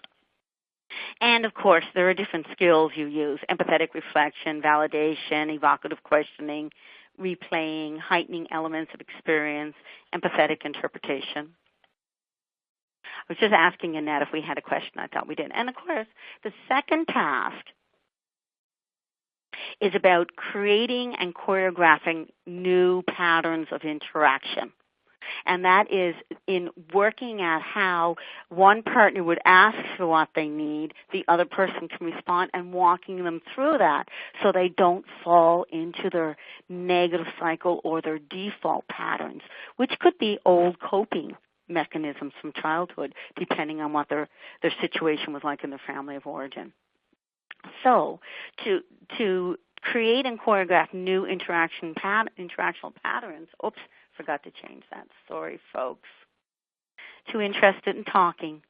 And, of course, there are different skills you use: empathetic reflection, validation, evocative questioning, replaying, heightening elements of experience, empathetic interpretation. I was just asking Annette if we had a question. I thought we did. And, of course, the second task is about creating and choreographing new patterns of interaction. And that is in working at how one partner would ask for what they need, the other person can respond, and walking them through that so they don't fall into their negative cycle or their default patterns, which could be old coping mechanisms from childhood, depending on what their situation was like in their family of origin. So to create and choreograph new interactional patterns, forgot to change that. Sorry, folks. Too interested in talking.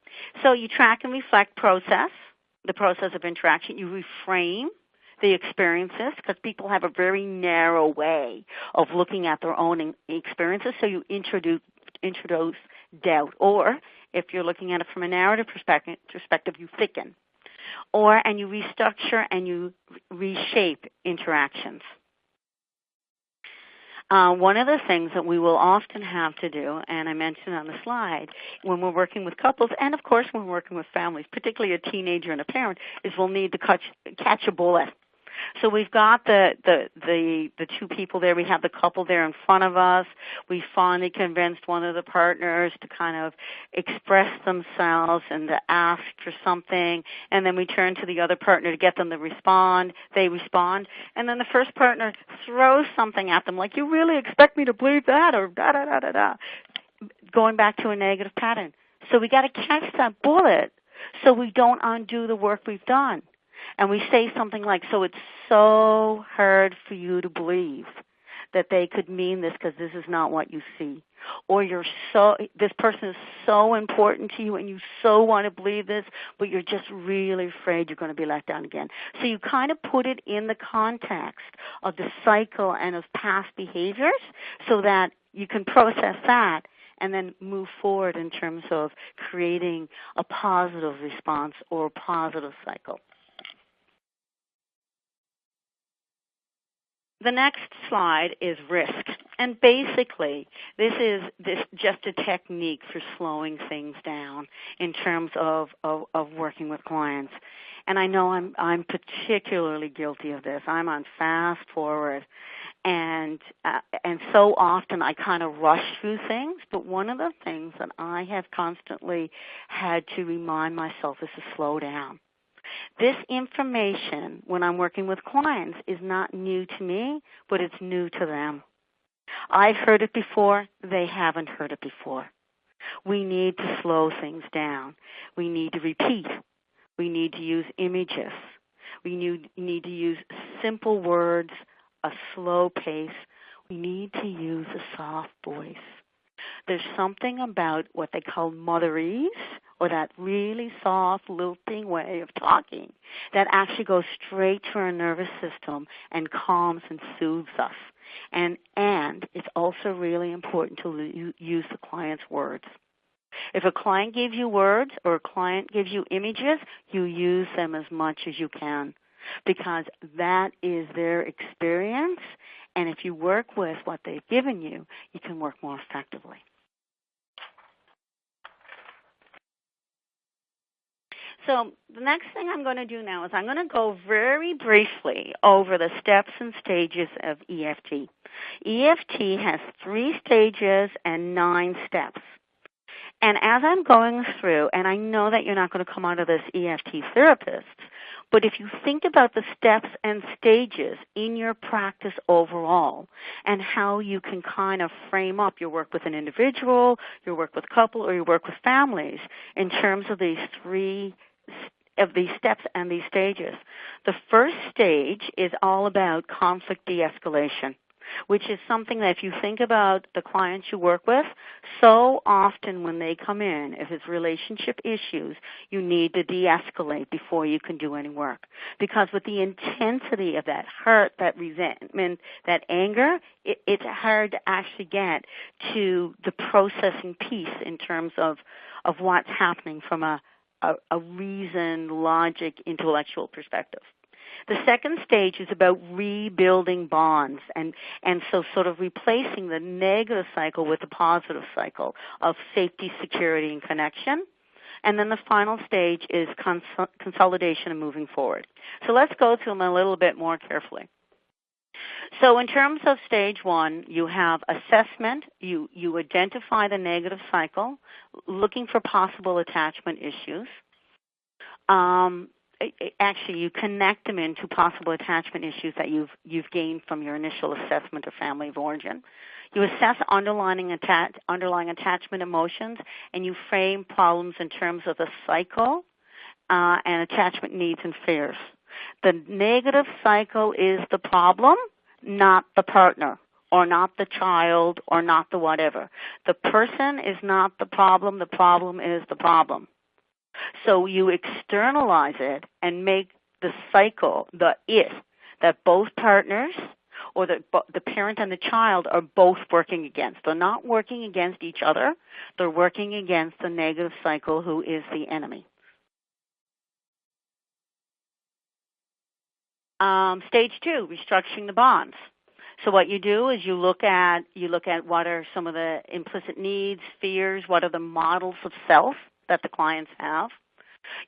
So you track and reflect the process of interaction. You reframe the experiences because people have a very narrow way of looking at their own experiences. So you introduce doubt. Or if you're looking at it from a narrative perspective, you thicken. And you restructure and you reshape interactions. One of the things that we will often have to do, and I mentioned on the slide, when we're working with couples, and of course when we're working with families, particularly a teenager and a parent, is we'll need to catch a bullet. So we've got the two people there. We have the couple there in front of us. We finally convinced one of the partners to kind of express themselves and to ask for something, and then we turn to the other partner to get them to respond. They respond, and then the first partner throws something at them like, "You really expect me to believe that?" or da-da-da-da-da, going back to a negative pattern. So we got to catch that bullet so we don't undo the work we've done. And we say something like, "So it's so hard for you to believe that they could mean this because this is not what you see." Or this person is so important to you and you so want to believe this, but you're just really afraid you're going to be let down again. So you kind of put it in the context of the cycle and of past behaviors so that you can process that and then move forward in terms of creating a positive response or a positive cycle. The next slide is risk. And basically, this is just a technique for slowing things down in terms of working with clients. And I know I'm particularly guilty of this. I'm on fast forward. And so often I kind of rush through things. But one of the things that I have constantly had to remind myself is to slow down. This information, when I'm working with clients, is not new to me, but it's new to them. I've heard it before. They haven't heard it before. We need to slow things down. We need to repeat. We need to use images. We need to use simple words, a slow pace. We need to use a soft voice. There's something about what they call motherese, or that really soft, lilting way of talking, that actually goes straight to our nervous system and calms and soothes us. And it's also really important to use the client's words. If a client gives you words or a client gives you images, you use them as much as you can, because that is their experience. And if you work with what they've given you, you can work more effectively. So the next thing I'm going to do now is I'm going to go very briefly over the steps and stages of EFT. EFT has 3 stages and 9 steps. And as I'm going through, and I know that you're not going to come out of this EFT therapist, but if you think about the steps and stages in your practice overall and how you can kind of frame up your work with an individual, your work with a couple, or your work with families in terms of these 3 of these steps and these stages. The first stage is all about conflict de-escalation, which is something that if you think about the clients you work with, so often when they come in, if it's relationship issues, you need to de-escalate before you can do any work. Because with the intensity of that hurt, that resentment, that anger, it's hard to actually get to the processing piece in terms of what's happening from a reason, logic, intellectual perspective. The second stage is about rebuilding bonds and so sort of replacing the negative cycle with the positive cycle of safety, security, and connection. And then the final stage is consolidation and moving forward. So let's go through them a little bit more carefully. So in terms of stage 1, you have assessment. You identify the negative cycle, looking for possible attachment issues. Actually, you connect them into possible attachment issues that you've gained from your initial assessment of family of origin. You assess underlying attachment emotions, and you frame problems in terms of the cycle and attachment needs and fears. The negative cycle is the problem, not the partner, or not the child, or not the whatever. The person is not the problem is the problem. So you externalize it and make the cycle, the it, that both partners or the parent and the child are both working against. They're not working against each other. They're working against the negative cycle who is the enemy. Stage 2, restructuring the bonds. So what you do is you look at what are some of the implicit needs, fears, what are the models of self that the clients have.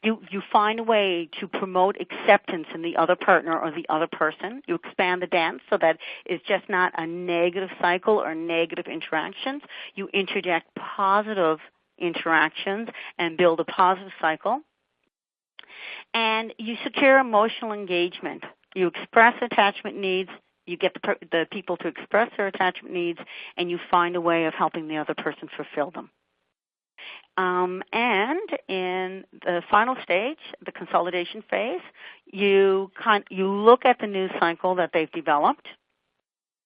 You find a way to promote acceptance in the other partner or the other person. You expand the dance so that it's just not a negative cycle or negative interactions. You interject positive interactions and build a positive cycle. And you secure emotional engagement. You express attachment needs. You get the people to express their attachment needs, and you find a way of helping the other person fulfill them. And in the final stage, the consolidation phase, you look at the new cycle that they've developed.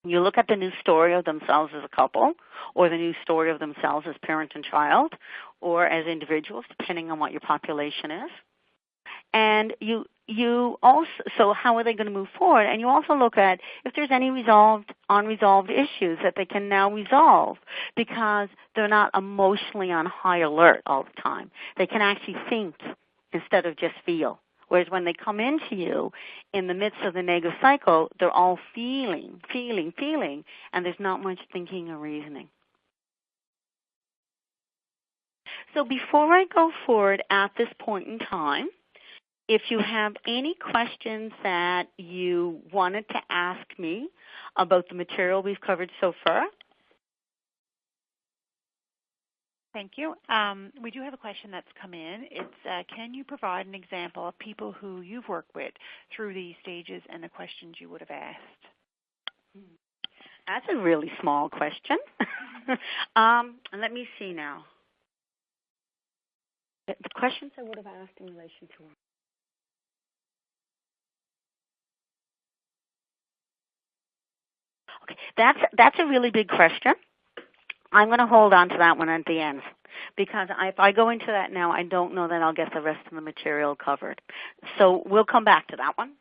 You look at the new story of themselves as a couple, or the new story of themselves as parent and child, or as individuals, depending on what your population is. And you also, so how are they going to move forward? And you also look at if there's any unresolved issues that they can now resolve because they're not emotionally on high alert all the time. They can actually think instead of just feel. Whereas when they come into you in the midst of the negative cycle, they're all feeling, and there's not much thinking or reasoning. So before I go forward at this point in time, if you have any questions that you wanted to ask me about the material we've covered so far. Thank you. We do have a question that's come in. It's, can you provide an example of people who you've worked with through these stages and the questions you would have asked? That's a really small question. Let me see now. The questions I would have asked in relation to Okay, that's a really big question. I'm going to hold on to that one at the end because if I go into that now, I don't know that I'll get the rest of the material covered. So we'll come back to that one.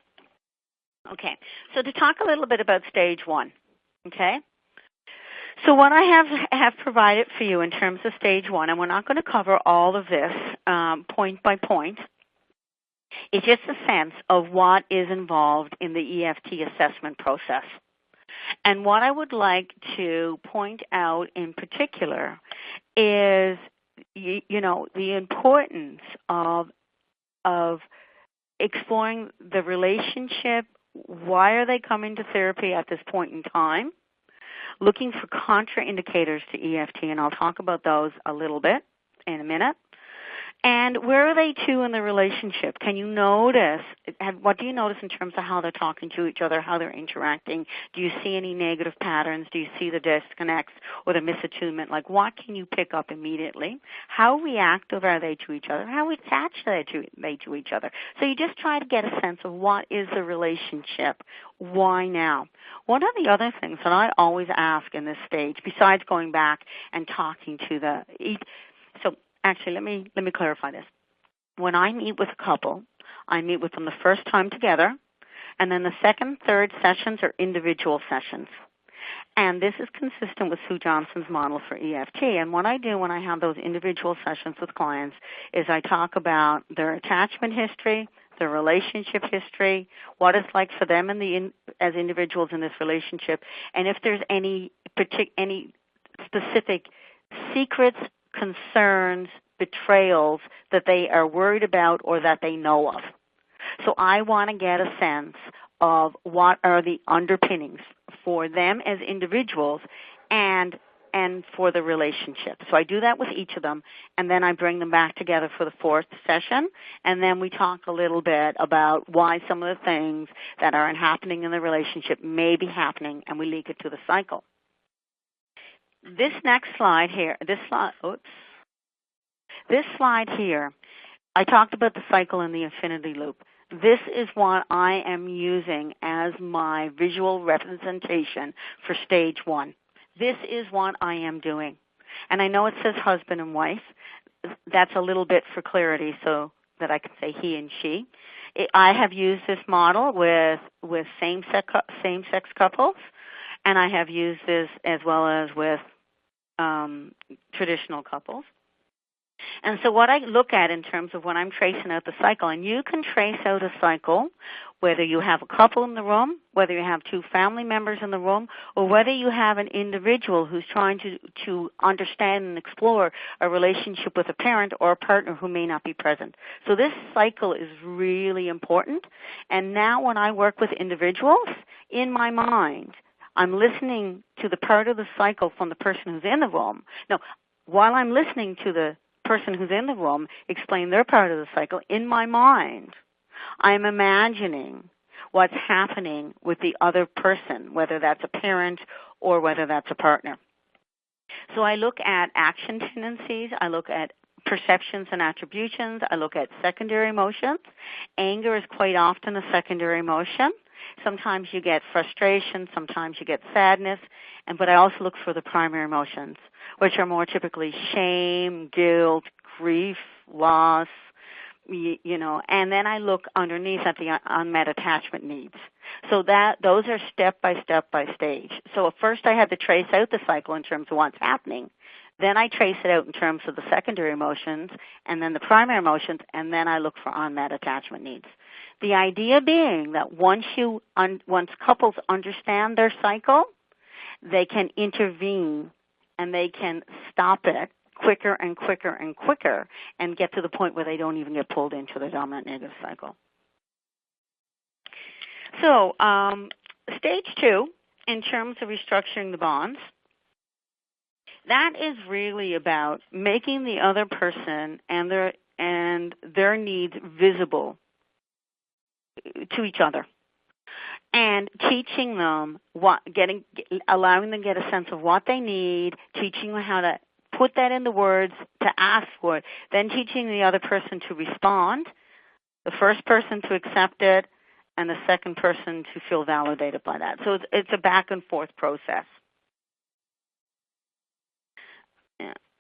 Okay, so to talk a little bit about stage 1, okay? So what I have provided for you in terms of stage 1, and we're not going to cover all of this point by point, is just a sense of what is involved in the EFT assessment process. And what I would like to point out in particular is, the importance of of exploring the relationship. Why are they coming to therapy at this point in time? Looking for contraindicators to EFT, and I'll talk about those a little bit in a minute. And where are they to in the relationship? Can you notice, what do you notice in terms of how they're talking to each other, how they're interacting? Do you see any negative patterns? Do you see the disconnects or the misattunement? Like, what can you pick up immediately? How reactive are they to each other? How attached are they to each other? So you just try to get a sense of what is the relationship. Why now? One of the other things that I always ask in this stage, besides going back and talking to actually, let me clarify this. When I meet with a couple, I meet with them the first time together, and then the second, third sessions are individual sessions. And this is consistent with Sue Johnson's model for EFT. And what I do when I have those individual sessions with clients is I talk about their attachment history, their relationship history, what it's like for them as individuals in this relationship, and if there's any specific secrets, concerns, betrayals that they are worried about or that they know of. So I want to get a sense of what are the underpinnings for them as individuals and for the relationship. So I do that with each of them, and then I bring them back together for the fourth session, and then we talk a little bit about why some of the things that are happening in the relationship may be happening, and we link it to the cycle. This next slide here, this slide here, I talked about the cycle and the infinity loop. This is what I am using as my visual representation for stage 1. This is what I am doing. And I know it says husband and wife. That's a little bit for clarity so that I can say he and she. I have used this model with same-sex couples, and I have used this as well as with traditional couples. And so what I look at in terms of when I'm tracing out the cycle, and you can trace out a cycle whether you have a couple in the room, whether you have two family members in the room, or whether you have an individual who's trying to understand and explore a relationship with a parent or a partner who may not be present. So this cycle is really important. And now when I work with individuals, in my mind, I'm listening to the part of the cycle from the person who's in the room. Now, while I'm listening to the person who's in the room explain their part of the cycle, in my mind, I'm imagining what's happening with the other person, whether that's a parent or whether that's a partner. So I look at action tendencies, I look at perceptions and attributions, I look at secondary emotions. Anger is quite often a secondary emotion. Sometimes you get frustration, sometimes you get sadness, but I also look for the primary emotions, which are more typically shame, guilt, grief, loss, and then I look underneath at the unmet attachment needs. So those are step by stage. So at first I had to trace out the cycle in terms of what's happening. Then I trace it out in terms of the secondary emotions and then the primary emotions, and then I look for unmet attachment needs. The idea being that once couples understand their cycle, they can intervene and they can stop it quicker and quicker and quicker and get to the point where they don't even get pulled into the dominant negative cycle. So stage 2, in terms of restructuring the bonds, that is really about making the other person and their needs visible to each other, and teaching them allowing them to get a sense of what they need, teaching them how to put that into words, to ask for it, then teaching the other person to respond, the first person to accept it, and the second person to feel validated by that. So it's a back and forth process.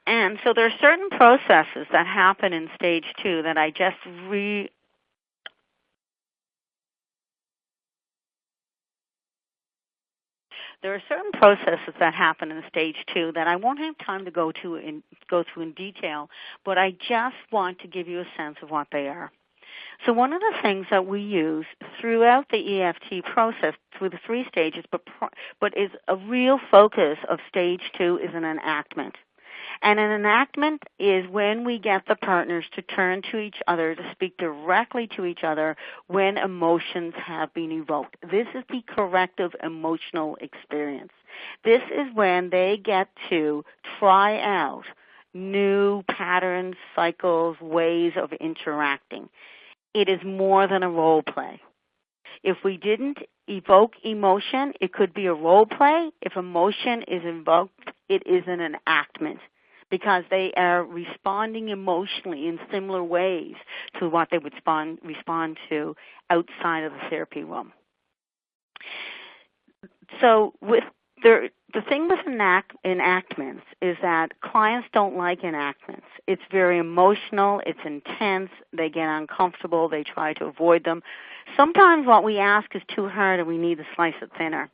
And so there are certain processes that happen in stage 2 that I just There are certain processes that happen in stage 2 that I won't have time to go through in detail, but I just want to give you a sense of what they are. So one of the things that we use throughout the EFT process, through the 3 stages, but is a real focus of stage 2 is an enactment. And an enactment is when we get the partners to turn to each other, to speak directly to each other when emotions have been evoked. This is the corrective emotional experience. This is when they get to try out new patterns, cycles, ways of interacting. It is more than a role play. If we didn't evoke emotion, it could be a role play. If emotion is invoked, it is an enactment, because they are responding emotionally in similar ways to what they would respond to outside of the therapy room. So with the thing with enactments is that clients don't like enactments. It's very emotional, it's intense, they get uncomfortable, they try to avoid them. Sometimes what we ask is too hard and we need to slice it thinner.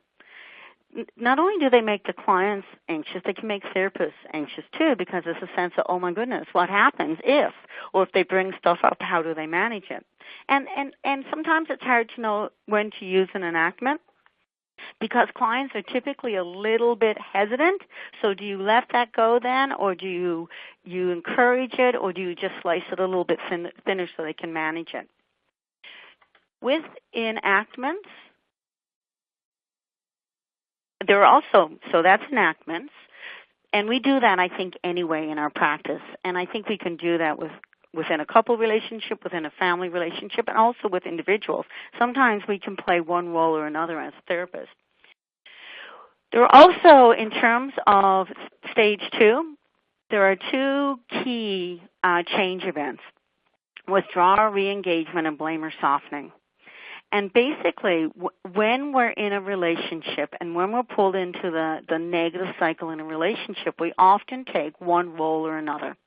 Not only do they make the clients anxious, they can make therapists anxious too, because there's a sense of, oh my goodness, what happens if, or if they bring stuff up, how do they manage it? And sometimes it's hard to know when to use an enactment, because clients are typically a little bit hesitant. So do you let that go then, or do you encourage it, or do you just slice it a little bit thinner so they can manage it? With enactments, there are also, so that's enactments, and we do that, I think, anyway in our practice, and I think we can do that within a couple relationship, within a family relationship, and also with individuals. Sometimes we can play one role or another as a therapist. There are also, in terms of stage 2, there are 2 key change events: withdrawal, re-engagement, and blamer softening. And basically, when we're in a relationship and when we're pulled into the negative cycle in a relationship, we often take one role or another.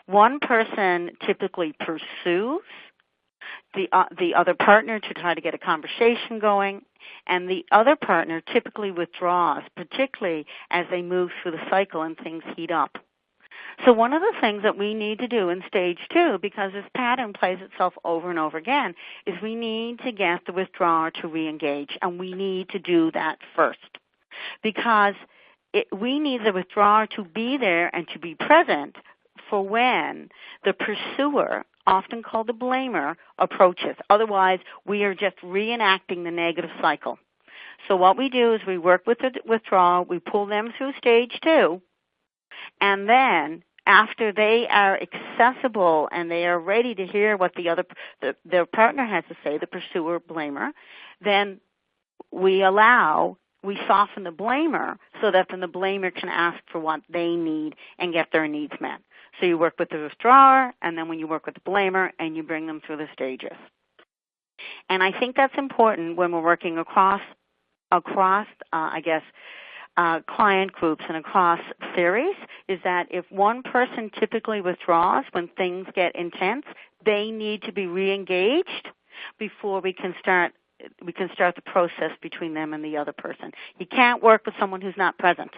One person typically pursues the other partner to try to get a conversation going, and the other partner typically withdraws, particularly as they move through the cycle and things heat up. So one of the things that we need to do in stage 2, because this pattern plays itself over and over again, is we need to get the withdrawer to re-engage, and we need to do that first. Because we need the withdrawer to be there and to be present for when the pursuer, often called the blamer, approaches. Otherwise, we are just reenacting the negative cycle. So what we do is we work with the withdrawal, we pull them through stage 2, and then after they are accessible and they are ready to hear what their partner has to say, the pursuer, blamer, then we soften the blamer so that then the blamer can ask for what they need and get their needs met. So you work with the withdrawer, and then when you work with the blamer, and you bring them through the stages. And I think that's important when we're working across client groups and across theories, is that if one person typically withdraws when things get intense, they need to be re-engaged before we can start the process between them and the other person. You can't work with someone who's not present.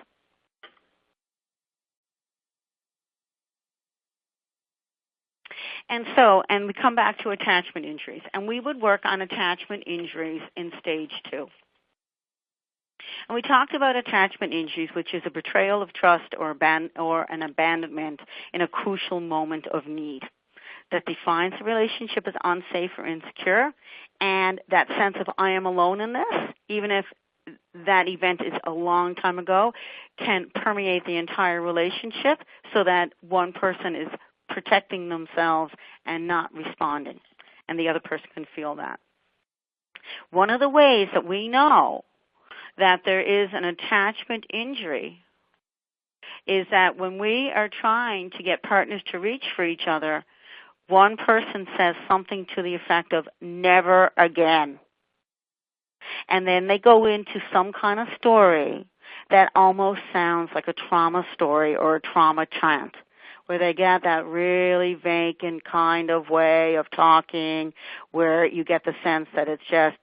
And we come back to attachment injuries, and we would work on attachment injuries in stage 2. And we talked about attachment injuries, which is a betrayal of trust or an abandonment in a crucial moment of need that defines the relationship as unsafe or insecure, and that sense of I am alone in this, even if that event is a long time ago, can permeate the entire relationship so that one person is protecting themselves and not responding, and the other person can feel that. One of the ways that we know that there is an attachment injury is that when we are trying to get partners to reach for each other, one person says something to the effect of never again. And then they go into some kind of story that almost sounds like a trauma story or a trauma chant, where they get that really vacant kind of way of talking, where you get the sense that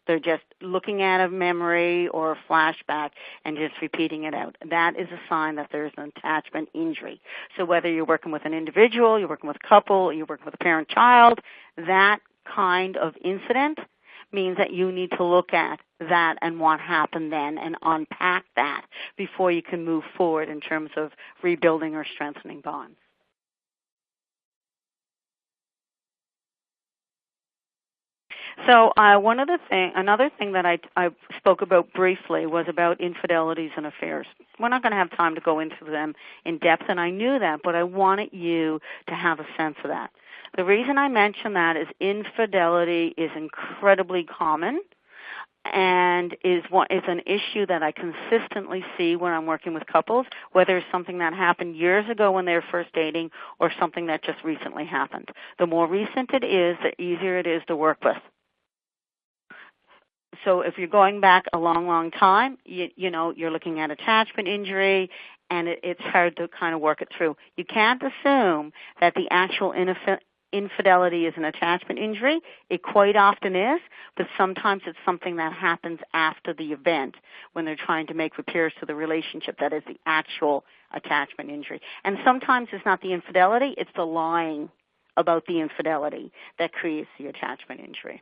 they're just looking at a memory or a flashback and just repeating it out. That is a sign that there's an attachment injury. So whether you're working with an individual, you're working with a couple, you're working with a parent-child, that kind of incident means that you need to look at that and what happened then and unpack that before you can move forward in terms of rebuilding or strengthening bonds. So another thing that I spoke about briefly was about infidelities and affairs. We're not going to have time to go into them in depth, and I knew that, but I wanted you to have a sense of that. The reason I mention that is infidelity is incredibly common and is an issue that I consistently see when I'm working with couples, whether it's something that happened years ago when they were first dating or something that just recently happened. The more recent it is, the easier it is to work with. So if you're going back a long, long time, you're looking at attachment injury, and it's hard to kind of work it through. You can't assume that the actual infidelity is an attachment injury. It quite often is, but sometimes it's something that happens after the event when they're trying to make repairs to the relationship that is the actual attachment injury. And sometimes it's not the infidelity, it's the lying about the infidelity that creates the attachment injury.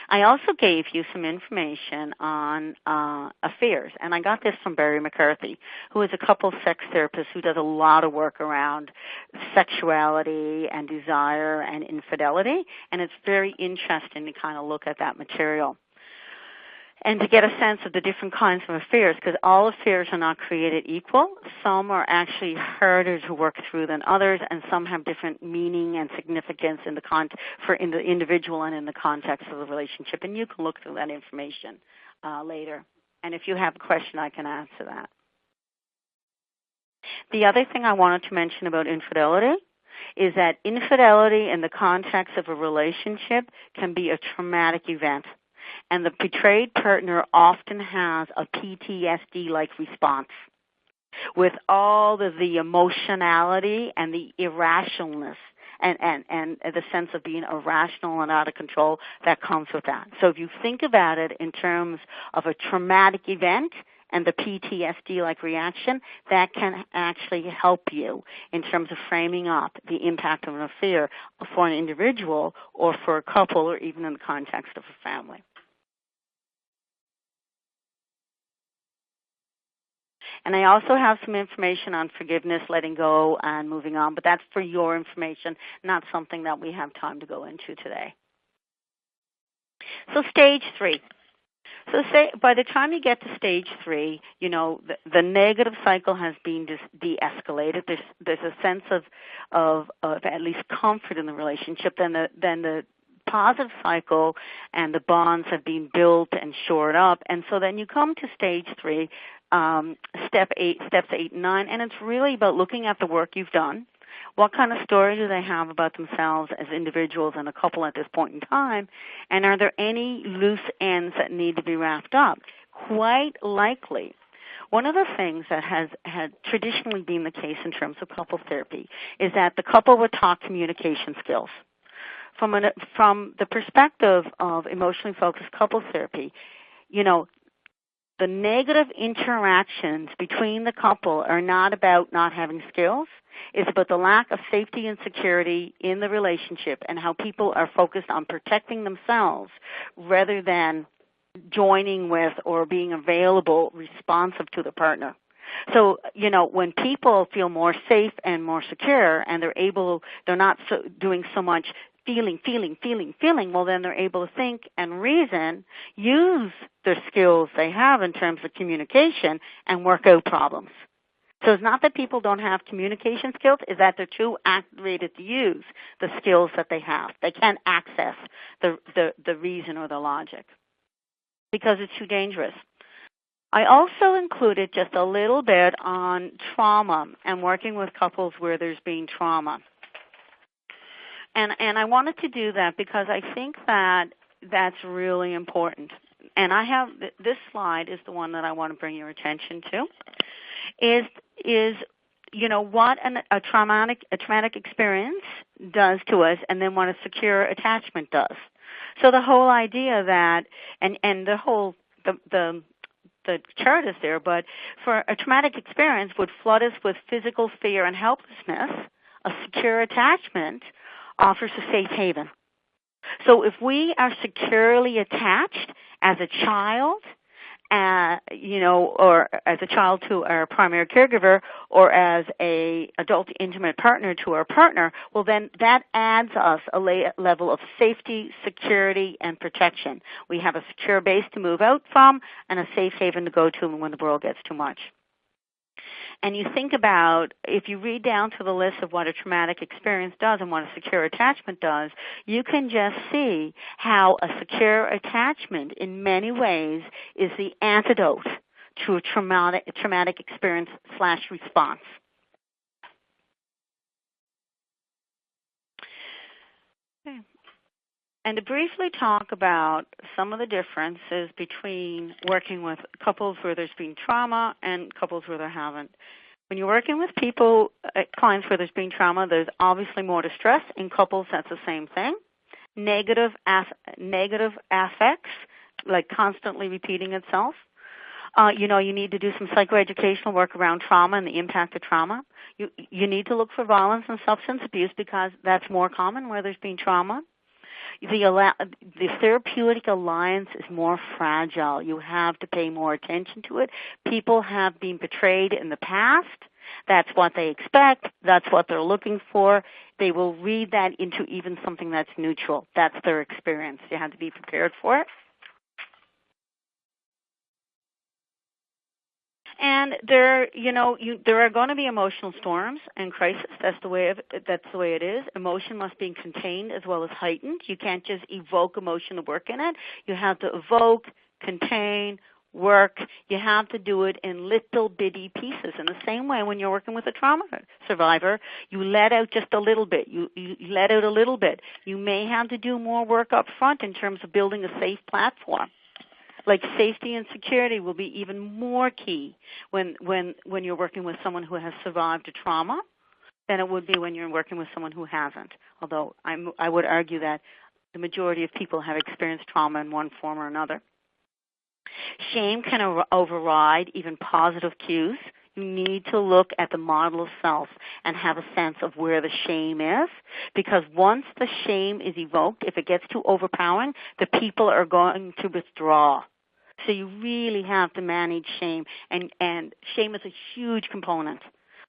I also gave you some information on affairs, and I got this from Barry McCarthy, who is a couple sex therapist who does a lot of work around sexuality and desire and infidelity, and it's very interesting to kind of look at that material and to get a sense of the different kinds of affairs, because all affairs are not created equal. Some are actually harder to work through than others, and some have different meaning and significance in the individual and in the context of the relationship. And you can look through that information later. And if you have a question, I can answer that. The other thing I wanted to mention about infidelity is that infidelity in the context of a relationship can be a traumatic event. And the betrayed partner often has a PTSD-like response with all of the emotionality and the irrationalness and the sense of being irrational and out of control that comes with that. So if you think about it in terms of a traumatic event and the PTSD-like reaction, that can actually help you in terms of framing up the impact of an affair for an individual or for a couple or even in the context of a family. And I also have some information on forgiveness, letting go, and moving on, but that's for your information, not something that we have time to go into today. So stage 3. So by the time you get to stage 3, the negative cycle has been de-escalated. There's a sense of at least comfort in the relationship. Then the positive cycle and the bonds have been built and shored up. And so then you come to stage 3, steps 8 and 9, and it's really about looking at the work you've done. What kind of story do they have about themselves as individuals and a couple at this point in time? And are there any loose ends that need to be wrapped up? Quite likely. One of the things that had traditionally been the case in terms of couple therapy is that the couple would talk communication skills. From the perspective of emotionally focused couple therapy, the negative interactions between the couple are not about not having skills. It's about the lack of safety and security in the relationship and how people are focused on protecting themselves rather than joining with or being available, responsive to the partner. So, when people feel more safe and more secure and they're not doing so much feeling, well, then they're able to think and reason, use the skills they have in terms of communication and work out problems. So it's not that people don't have communication skills, it's that they're too activated to use the skills that they have. They can't access the reason or the logic because it's too dangerous. I also included just a little bit on trauma and working with couples where there's been trauma. And I wanted to do that because I think that that's really important. And I have this slide is the one that I want to bring your attention to. Is what a traumatic experience does to us, and then what a secure attachment does. So the whole idea that and the whole the chart is there, but for a traumatic experience would flood us with physical fear and helplessness. A secure attachment offers a safe haven. So if we are securely attached as a child, or as a child to our primary caregiver, or as a adult intimate partner to our partner, well, then that adds us a level of safety, security, and protection. We have a secure base to move out from and a safe haven to go to when the world gets too much. And you think about, if you read down to the list of what a traumatic experience does and what a secure attachment does, you can just see how a secure attachment in many ways is the antidote to a traumatic experience / response. Okay. And to briefly talk about some of the differences between working with couples where there's been trauma and couples where there haven't. When you're working with people, clients where there's been trauma, there's obviously more distress. In couples, that's the same thing. Negative affects, like constantly repeating itself. You need to do some psychoeducational work around trauma and the impact of trauma. You need to look for violence and substance abuse because that's more common where there's been trauma. The therapeutic alliance is more fragile. You have to pay more attention to it. People have been betrayed in the past. That's what they expect. That's what they're looking for. They will read that into even something that's neutral. That's their experience. You have to be prepared for it. And there are going to be emotional storms and crisis. That's the way it is. Emotion must be contained as well as heightened. You can't just evoke emotion to work in it. You have to evoke, contain, work. You have to do it in little bitty pieces. In the same way, when you're working with a trauma survivor, you let out just a little bit. You let out a little bit. You may have to do more work up front in terms of building a safe platform. Like safety and security will be even more key when you're working with someone who has survived a trauma than it would be when you're working with someone who hasn't. Although I would argue that the majority of people have experienced trauma in one form or another. Shame can override even positive cues. You need to look at the model of self and have a sense of where the shame is, because once the shame is evoked, if it gets too overpowering, the people are going to withdraw. So you really have to manage shame, and shame is a huge component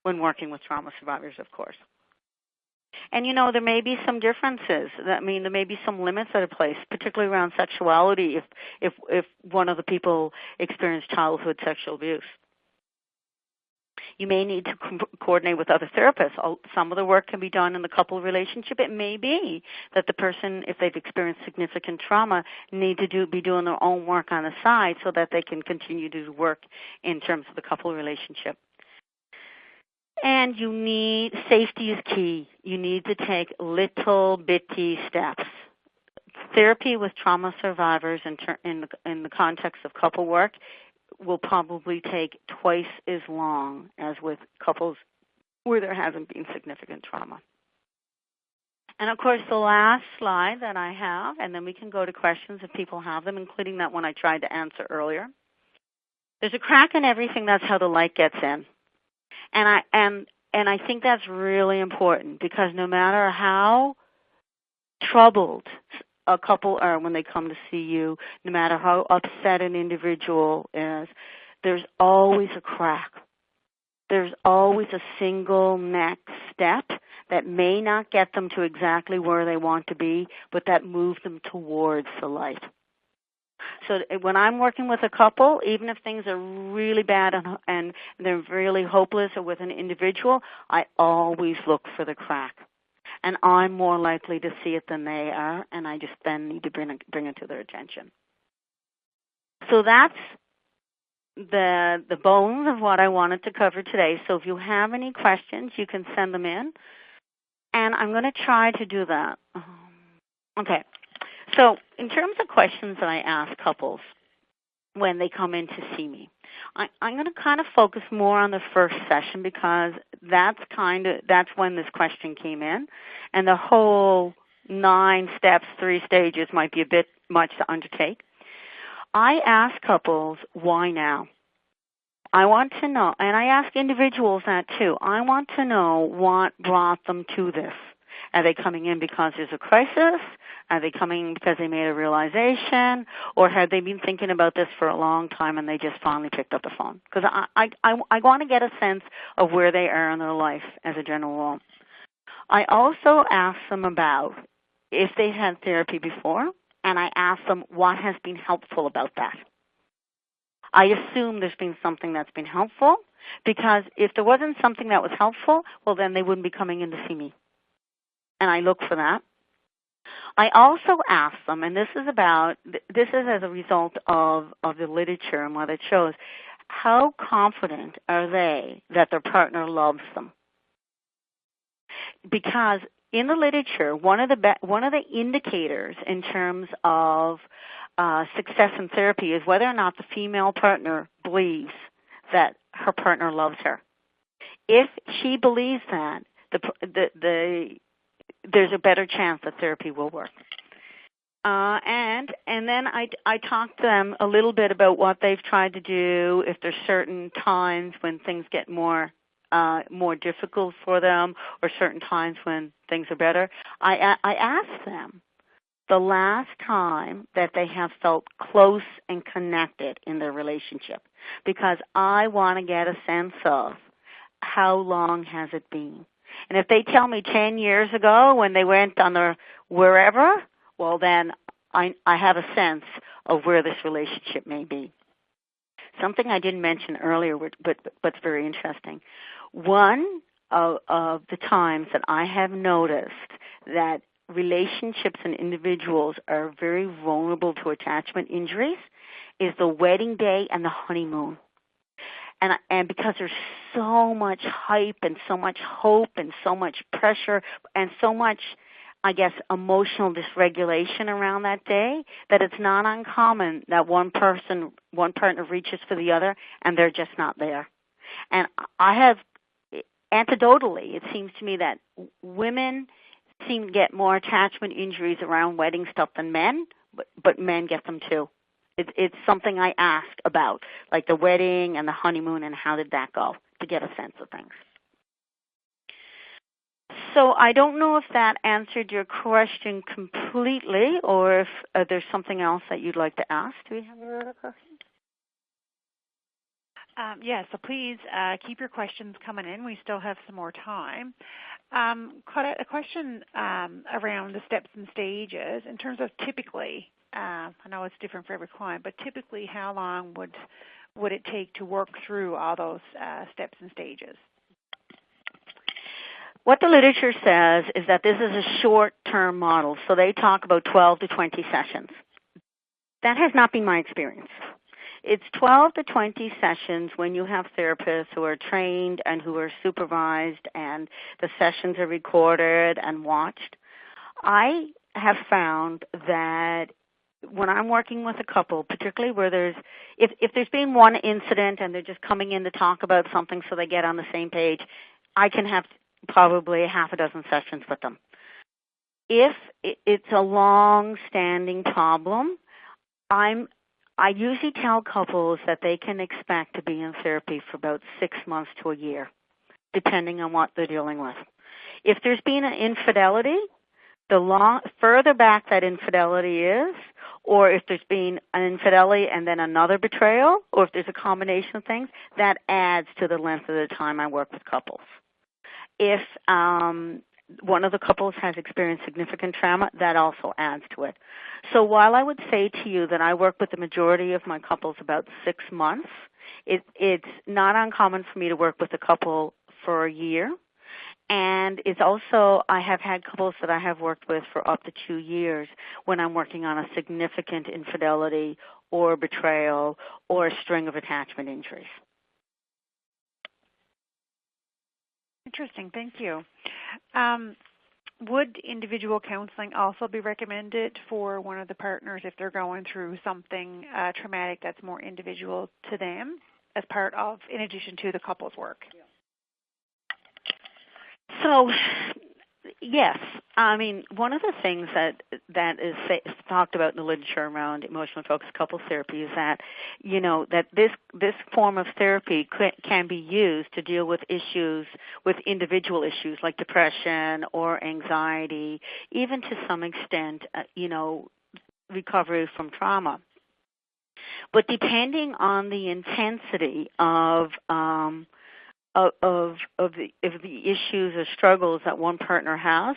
when working with trauma survivors, of course. And, there may be some differences. There may be some limits that are placed, particularly around sexuality if one of the people experienced childhood sexual abuse. You may need to coordinate with other therapists. Some of the work can be done in the couple relationship. It may be that the person, if they've experienced significant trauma, need to be doing their own work on the side so that they can continue to do work in terms of the couple relationship. And safety is key. You need to take little bitty steps. Therapy with trauma survivors in the context of couple work will probably take twice as long as with couples where there hasn't been significant trauma. And, of course, the last slide that I have, and then we can go to questions if people have them, including that one I tried to answer earlier. There's a crack in everything. That's how the light gets in. And I think that's really important, because no matter how troubled a couple are when they come to see you, no matter how upset an individual is, there's always a crack. There's always a single next step that may not get them to exactly where they want to be, but that moves them towards the light. So when I'm working with a couple, even if things are really bad and they're really hopeless, or with an individual, I always look for the crack. And I'm more likely to see it than they are, and I just then need to bring it to their attention. So that's the bones of what I wanted to cover today. So if you have any questions, you can send them in, and I'm going to try to do that. Okay. So in terms of questions that I ask couples when they come in to see me, I'm going to kind of focus more on the first session, because that's when this question came in, and the whole 9 steps, 3 stages might be a bit much to undertake. I ask couples, why now? I want to know, and I ask individuals that too. I want to know what brought them to this. Are they coming in because there's a crisis? Are they coming because they made a realization, or have they been thinking about this for a long time and they just finally picked up the phone? Because I want to get a sense of where they are in their life as a general rule. I also ask them about if they had therapy before, and I ask them what has been helpful about that. I assume there's been something that's been helpful, because if there wasn't something that was helpful, well, then they wouldn't be coming in to see me. And I look for that. I also ask them, and this is as a result of the literature and what it shows, how confident are they that their partner loves them? Because in the literature, one of the indicators in terms of success in therapy is whether or not the female partner believes that her partner loves her. If she believes that, there's a better chance that therapy will work. And then I talk to them a little bit about what they've tried to do, if there's certain times when things get more difficult for them, or certain times when things are better. I ask them the last time that they have felt close and connected in their relationship, because I want to get a sense of how long has it been. And if they tell me 10 years ago when they went on their wherever, well, then I have a sense of where this relationship may be. Something I didn't mention earlier, but's very interesting. One of the times that I have noticed that relationships and individuals are very vulnerable to attachment injuries is the wedding day and the honeymoon. And because there's so much hype and so much hope and so much pressure and so much, I guess, emotional dysregulation around that day, that it's not uncommon that one partner reaches for the other and they're just not there. And anecdotally, it seems to me that women seem to get more attachment injuries around wedding stuff than men, but men get them too. It's something I ask about, like the wedding and the honeymoon and how did that go, to get a sense of things. So I don't know if that answered your question completely, or if there's something else that you'd like to ask. Do we have another question? Yes, so please keep your questions coming in. We still have some more time. Claudette, a question around the steps and stages in terms of typically. I know it's different for every client, but typically how long would it take to work through all those steps and stages? What the literature says is that this is a short-term model, so they talk about 12 to 20 sessions. That has not been my experience. It's 12 to 20 sessions when you have therapists who are trained and who are supervised, and the sessions are recorded and watched. I have found that when I'm working with a couple, particularly where if there's been one incident and they're just coming in to talk about something so they get on the same page, I can have probably half a dozen sessions with them. If it's a long-standing problem, I usually tell couples that they can expect to be in therapy for about 6 months to a year, depending on what they're dealing with. If there's been an infidelity, the further back that infidelity is, or if there's been an infidelity and then another betrayal, or if there's a combination of things, that adds to the length of the time I work with couples. If one of the couples has experienced significant trauma, that also adds to it. So while I would say to you that I work with the majority of my couples about 6 months, it's not uncommon for me to work with a couple for a year. And it's also, I have had couples that I have worked with for up to 2 years when I'm working on a significant infidelity or betrayal or a string of attachment injuries. Interesting. Thank you. Would individual counseling also be recommended for one of the partners if they're going through something traumatic that's more individual to them as part of, in addition to the couple's work? So Yes. I mean, one of the things that is talked about in the literature around emotionally focused couple therapy is that, that this form of therapy can be used to deal with issues, with individual issues like depression or anxiety, even to some extent, recovery from trauma. But depending on the intensity of the issues or struggles that one partner has,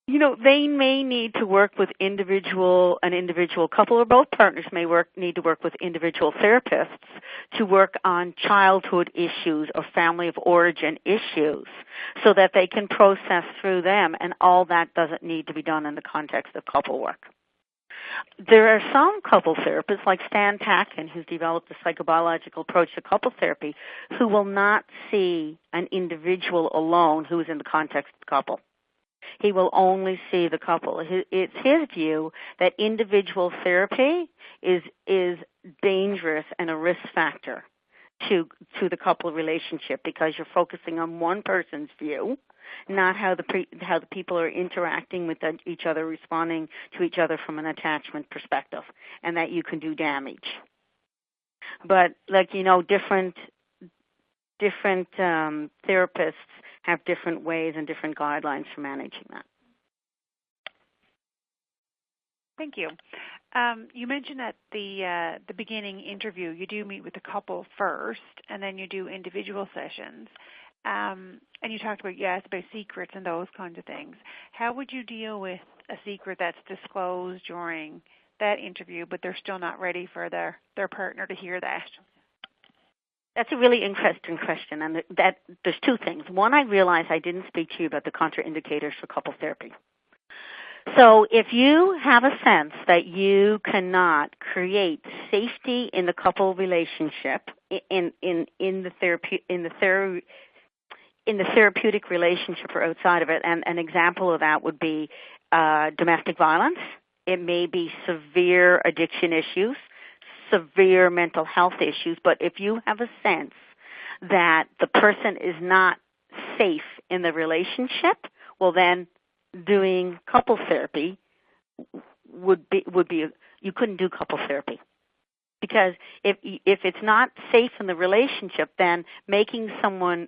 they may need to work with an individual couple, or both partners may need to work with individual therapists to work on childhood issues or family of origin issues so that they can process through them, and all that doesn't need to be done in the context of couple work. There are some couple therapists, like Stan Tatkin, who's developed a psychobiological approach to couple therapy, who will not see an individual alone who is in the context of the couple. He will only see the couple. It's his view that individual therapy is dangerous and a risk factor to the couple relationship, because you're focusing on one person's view, not how the people are interacting with each other, responding to each other from an attachment perspective, and that you can do damage. But different therapists have different ways and different guidelines for managing that. Thank you. You mentioned at the beginning interview, you do meet with the couple first, and then you do individual sessions. And you talked about, about secrets and those kinds of things. How would you deal with a secret that's disclosed during that interview, but they're still not ready for their partner to hear that? That's a really interesting question, and there's two things. One, I realized I didn't speak to you about the contraindicators for couple therapy. So if you have a sense that you cannot create safety in the couple relationship, in the therapeutic relationship or outside of it, and an example of that would be domestic violence. It may be severe addiction issues, severe mental health issues, but if you have a sense that the person is not safe in the relationship, well then doing couple therapy would be you couldn't do couple therapy. Because if it's not safe in the relationship, then helping someone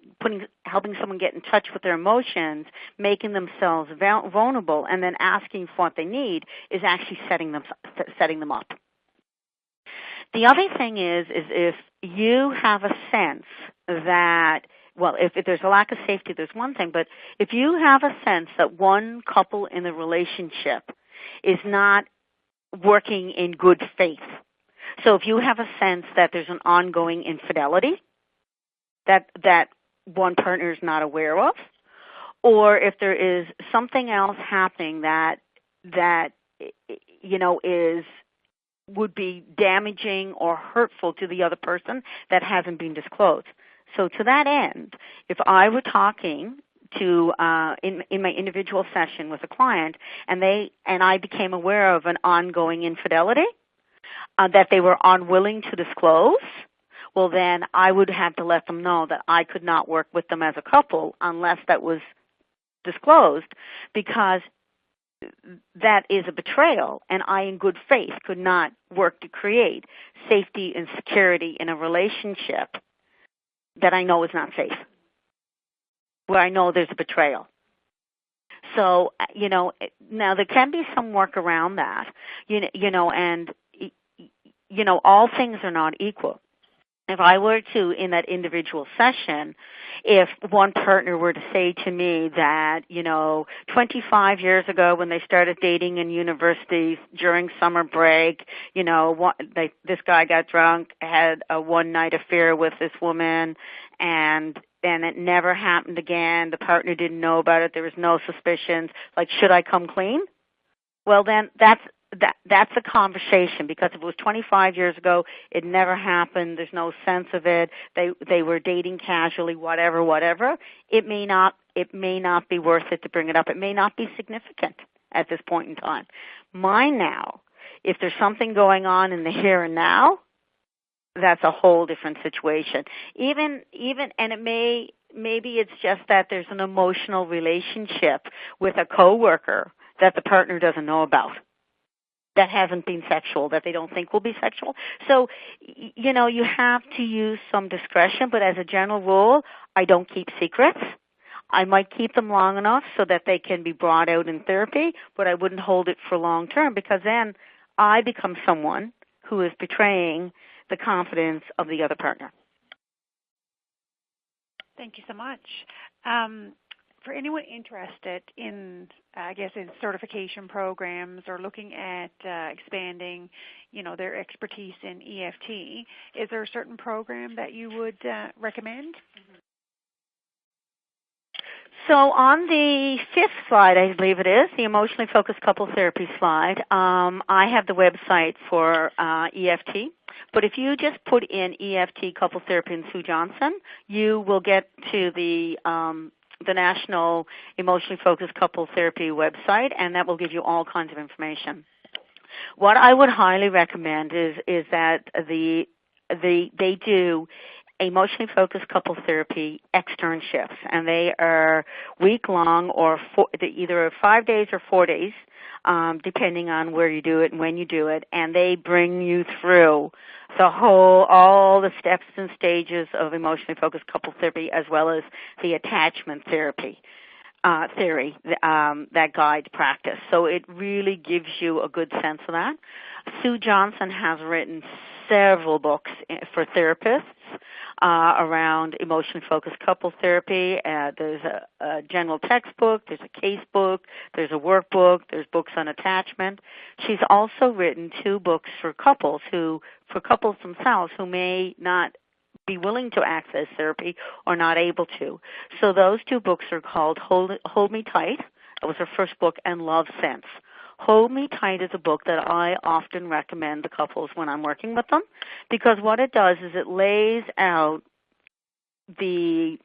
get in touch with their emotions, making themselves vulnerable, and then asking for what they need is actually setting them up. The other thing is if you have a sense that, if there's a lack of safety, there's one thing, but if you have a sense that one couple in the relationship is not working in good faith, so if you have a sense that there's an ongoing infidelity that one partner is not aware of, or if there is something else happening that would be damaging or hurtful to the other person that hasn't been disclosed. So to that end, if I were talking to in my individual session with a client and I became aware of an ongoing infidelity that they were unwilling to disclose, well then I would have to let them know that I could not work with them as a couple unless that was disclosed, because that is a betrayal, and I, in good faith, could not work to create safety and security in a relationship that I know is not safe, where I know there's a betrayal. So, now there can be some work around that, and all things are not equal. If I were to, in that individual session, if one partner were to say to me that, 25 years ago when they started dating in university during summer break, this guy got drunk, had a one-night affair with this woman, and then it never happened again. The partner didn't know about it. There was no suspicions. Like, should I come clean? Well, then that's a conversation, because if it was 25 years ago, it never happened, there's no sense of it, they were dating casually, whatever, it may not be worth it to bring it up. It may not be significant at this point in time. Mine now, if there's something going on in the here and now, that's a whole different situation. Even and it may maybe it's just that there's an emotional relationship with a coworker that the partner doesn't know about, that hasn't been sexual, that they don't think will be sexual. So, you have to use some discretion, but as a general rule, I don't keep secrets. I might keep them long enough so that they can be brought out in therapy, but I wouldn't hold it for long term, because then I become someone who is betraying the confidence of the other partner. Thank you so much. For anyone interested in, in certification programs or looking at expanding, their expertise in EFT, is there a certain program that you would recommend? So on the 5th slide, I believe it is, the emotionally focused couple therapy slide, I have the website for EFT. But if you just put in EFT couple therapy and Sue Johnson, you will get to the National Emotionally Focused Couple Therapy website, and that will give you all kinds of information. What I would highly recommend is that they do emotionally focused couple therapy externships, and they are week-long or either 5 days or 4 days, depending on where you do it and when you do it, and they bring you through all the steps and stages of emotionally focused couple therapy, as well as the attachment therapy theory that guides practice. So it really gives you a good sense of that. Sue Johnson has written several books for therapists around emotionally focused couple therapy. There's a general textbook, there's a case book, there's a workbook, there's books on attachment. She's also written 2 books for couples themselves who may not be willing to access therapy or not able to. So those 2 books are called Hold Me Tight, that was her first book, and Love Sense. Hold Me Tight is a book that I often recommend to couples when I'm working with them, because what it does is it lays out the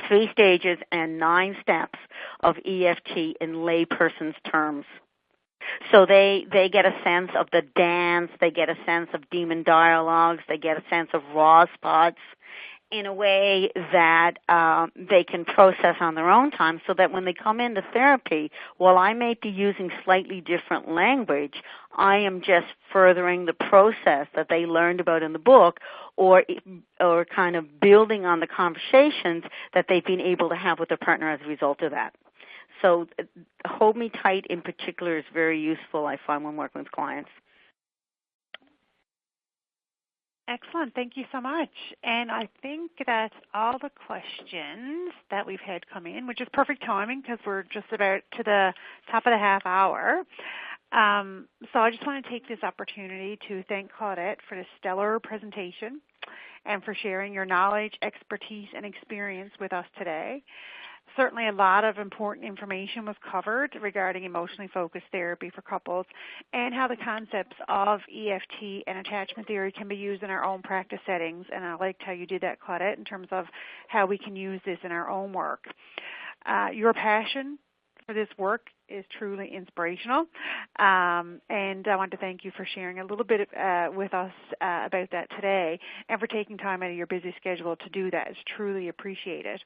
3 stages and 9 steps of EFT in layperson's terms. So they get a sense of the dance, they get a sense of demon dialogues, they get a sense of raw spots in a way that they can process on their own time, so that when they come into therapy, while I may be using slightly different language, I am just furthering the process that they learned about in the book, or kind of building on the conversations that they've been able to have with their partner as a result of that. So Hold Me Tight in particular is very useful, I find, when working with clients. Excellent. Thank you so much. And I think that's all the questions that we've had come in, which is perfect timing because we're just about to the top of the half hour. So I just want to take this opportunity to thank Claudette for the stellar presentation and for sharing your knowledge, expertise, and experience with us today. Certainly a lot of important information was covered regarding emotionally focused therapy for couples and how the concepts of EFT and attachment theory can be used in our own practice settings. And I liked how you did that, Claudette, in terms of how we can use this in our own work. Your passion for this work is truly inspirational. And I want to thank you for sharing a little bit with us about that today, and for taking time out of your busy schedule to do that. It's truly appreciated.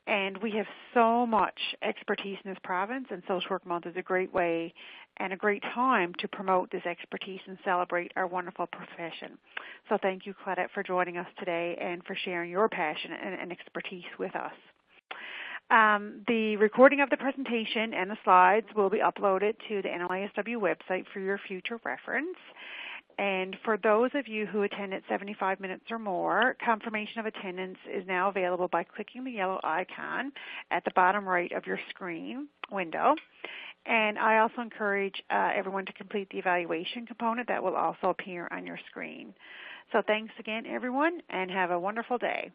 And we have so much expertise in this province, and Social Work Month is a great way and a great time to promote this expertise and celebrate our wonderful profession. So thank you, Claudette, for joining us today and for sharing your passion and expertise with us. The recording of the presentation and the slides will be uploaded to the NLASW website for your future reference. And for those of you who attended 75 minutes or more, confirmation of attendance is now available by clicking the yellow icon at the bottom right of your screen window. And I also encourage everyone to complete the evaluation component that will also appear on your screen. So thanks again, everyone, and have a wonderful day.